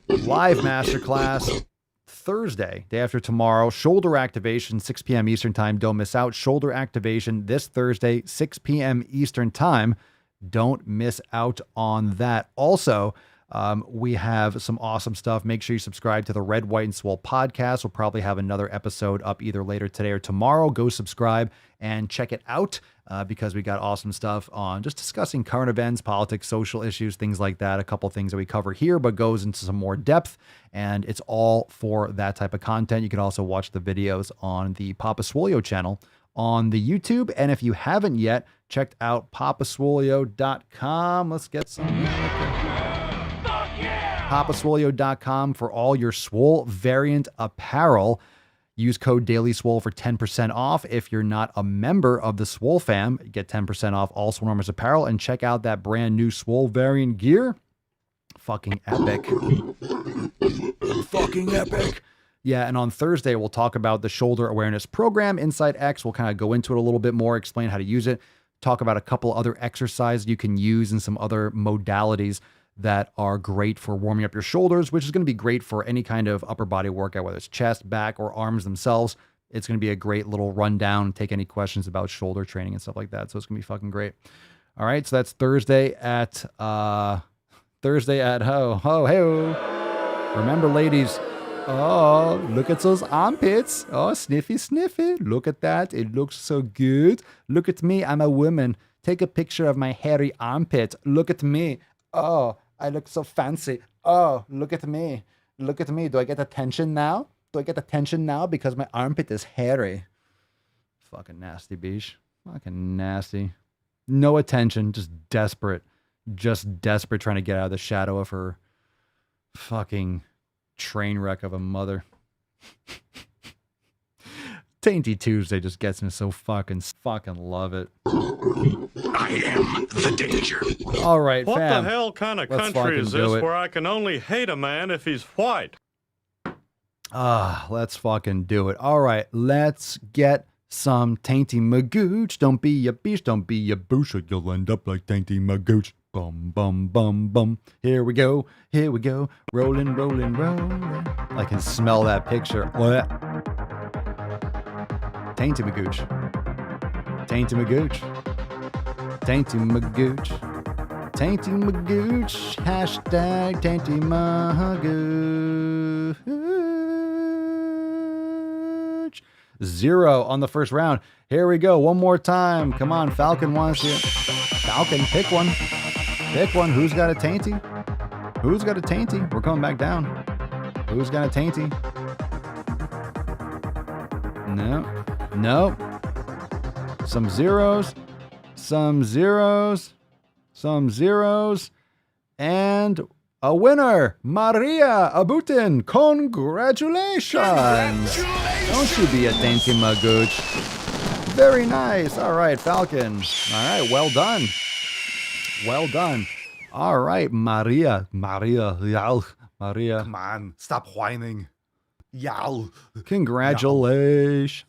Live masterclass. Thursday, day after tomorrow, shoulder activation, 6 p.m. Eastern time. Don't miss out. Shoulder activation this Thursday, 6 p.m. Eastern time. Don't miss out on that. Also, we have some awesome stuff. Make sure you subscribe to the Red, White, and Swoll podcast. We'll probably have another episode up either later today or tomorrow. Go subscribe and check it out because we got awesome stuff on just discussing current events, politics, social issues, things like that. A couple things that we cover here, but goes into some more depth. And it's all for that type of content. You can also watch the videos on the Papa Swollio channel on the YouTube. And if you haven't yet, checked out papaswollio.com. Let's get some papaswollio.com for all your Swoll variant apparel. Use code DAILYSWOLE for 10% off. If you're not a member of the Swoll fam, get 10% off all Swoll Normers apparel and check out that brand new Swoll variant gear. Fucking epic. Fucking epic. Yeah, and on Thursday, we'll talk about the shoulder awareness program inside X. We'll kind of go into it a little bit more, explain how to use it, talk about a couple other exercises you can use and some other modalities that are great for warming up your shoulders, which is going to be great for any kind of upper body workout, whether it's chest, back, or arms themselves. It's going to be a great little rundown, take any questions about shoulder training and stuff like that. So it's going to be fucking great. All right, so that's Thursday at ho. Remember, ladies, oh, look at those armpits. Oh, sniffy, sniffy. Look at that. It looks so good. Look at me. I'm a woman. Take a picture of my hairy armpit. Look at me. Oh, I look so fancy. Oh, look at me. Look at me. Do I get attention now? Do I get attention now because my armpit is hairy? Fucking nasty, beach. Fucking nasty. No attention. Just desperate. Just desperate trying to get out of the shadow of her fucking train wreck of a mother. Tainty Tuesday just gets me so fucking love it. I am the danger. All right, what fam. the hell kind of country is this where I can only hate a man if he's white? Let's fucking do it. All right, let's get some Tainty Magoosh. Don't be a beach, don't be a boosh, or you'll end up like Tainty Magoosh. Bum, bum, bum, bum. Here we go, here we go. Rolling, rolling, rolling. I can smell that picture. Tainty Magoosh. Tainty Magoosh. Tainty Magoosh. Tainty Magoosh. Hashtag Tainty Magoosh. 0 on the first round. Here we go. One more time. Come on. Falcon wants you. Falcon, pick one. Pick one. Who's got a Tainty? Who's got a Tainty? We're coming back down. Who's got a Tainty? No. No. Some zeros. Some zeros. Some zeros. And a winner, Maria Abutin. Congratulations. Don't you be a Tainty Magoosh. Very nice. All right, Falcon. All right, well done. Well done. All right, Maria. Yal. Maria. Come on, stop whining. Yal. Congratulations.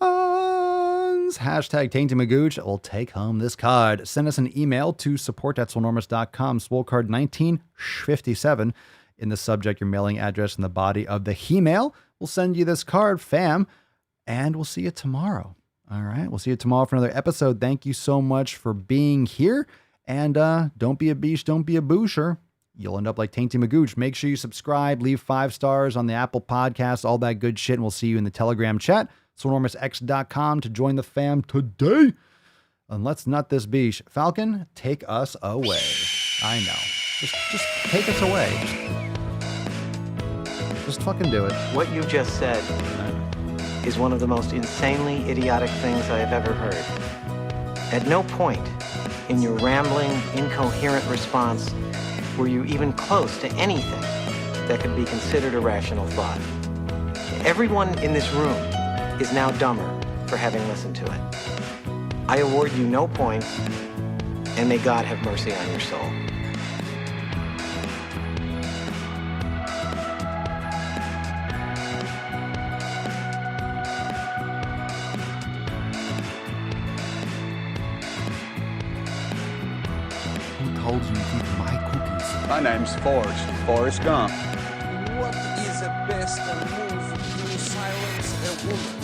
Hashtag Tainty Magoosh will take home this card. Send us an email to support@swollnormus.com. Swole card 1957. In the subject, your mailing address and the body of the he-mail. We'll send you this card, fam. And we'll see you tomorrow. All right, we'll see you tomorrow for another episode. Thank you so much for being here. And don't be a beast, don't be a boosher. You'll end up like Tainty Magoosh. Make sure you subscribe, leave 5 stars on the Apple Podcast, all that good shit. And we'll see you in the Telegram chat. SwollNormusX.com to join the fam today. And let's nut this beach. Falcon, take us away. I know. Just take us away. Just fucking do it. What you just said is one of the most insanely idiotic things I have ever heard. At no point in your rambling, incoherent response were you even close to anything that could be considered a rational thought. Everyone in this room is now dumber for having listened to it. I award you no points, and may God have mercy on your soul. Who told you to eat my cookies? My name's Forrest Gump. What is the best move to silence a woman?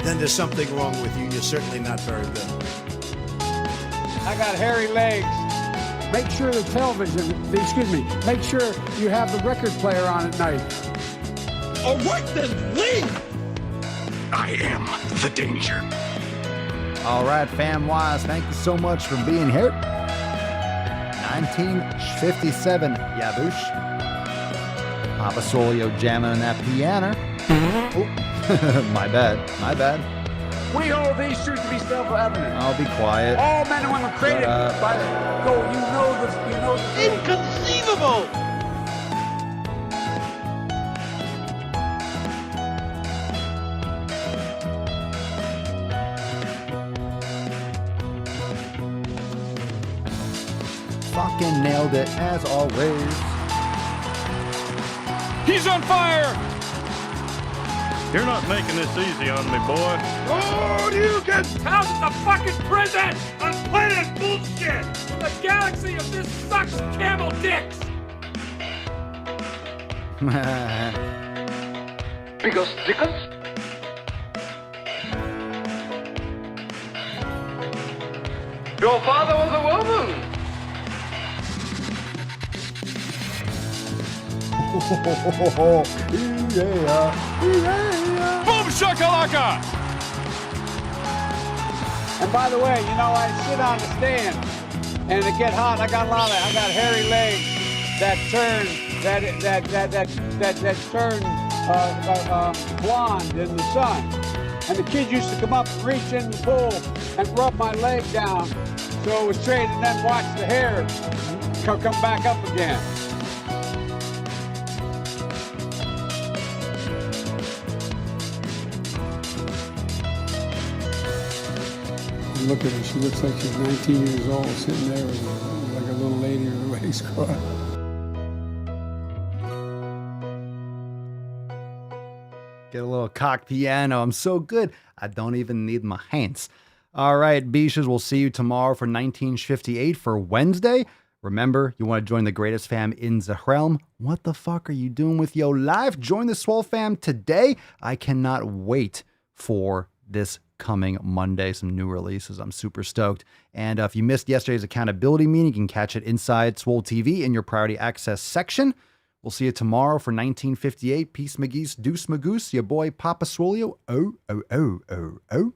Then there's something wrong with you. You're certainly not very good. I got hairy legs. Make sure the make sure you have the record player on at night. All right, then leave! I am the danger. All right, fam-wise, thank you so much for being here. 1957, Yaboosh. Papa Swole jamming on that piano. Oh, my bad. We hold these truths to be self-evident. I'll be quiet. All men and women created by the goal. You know this. Inconceivable! Fucking nailed it, as always. He's on fire! You're not making this easy on me, boy. Oh, you get thousands of fucking prison on planet bullshit! The galaxy of this sucks camel dicks! Because Dickens? Your father was a woman! Boom shakalaka! And by the way, I sit on the stand, and it get hot. I got hairy legs that turn blonde in the sun. And the kids used to come up and reach in the pool and rub my leg down, so it was straight, and then watch the hair come back up again. Look at her. She looks like she's 19 years old, sitting there with like a little lady with her legs crossed. Get a little cock piano. I'm so good. I don't even need my hands. All right, Beaches, we'll see you tomorrow for 1958 for Wednesday. Remember, you want to join the greatest fam in the realm? What the fuck are you doing with your life? Join the Swole fam today. I cannot wait for this coming Monday. Some new releases. I'm super stoked. And if you missed yesterday's accountability meeting, you can catch it inside Swole TV in your priority access section. We'll see you tomorrow for 1958. Peace, Magoosh, Deuce Magoosh, your boy Papa Swolio. Out.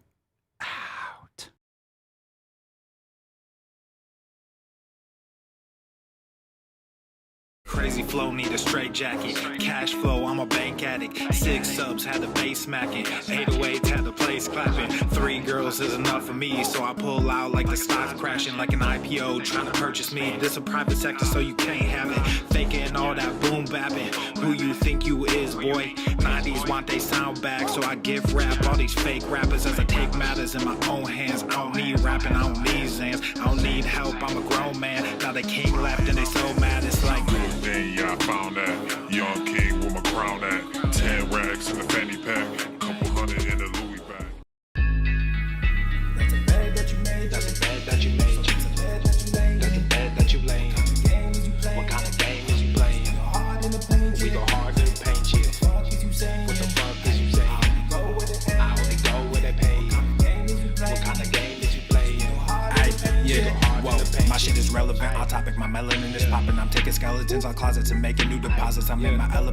Crazy flow, need a straight jacket. Cash flow, I'm a bank addict. 6 subs, had the bass smacking. 808s, had the place clapping. 3 girls is enough for me, so I pull out like the stock's crashing. Like an IPO, trying to purchase me. This a private sector, so you can't have it. Faking all that boom bapping. Who you think you is, boy? 90s want they sound back, so I give rap all these fake rappers as I take matters in my own hands. I don't need rapping, I don't need Zans. I don't need help, I'm a grown man. Now the king left and they so mad, it's like yeah, I found that young king with my crown at 10 racks in the fanny pack, couple hundred in the Louis bag. That's a bed that you made. That's a bed that you made. That's a bed that you laid. What kind of game is you playing? We go hard in the paint you. What the fuck is you saying? I only go where they pay. What kind of game is you playing? Yeah, whoa, my shit is relevant. On topic, my melanin is popping. I'm taking skeletons on closets and making new deposits. I'm in my element.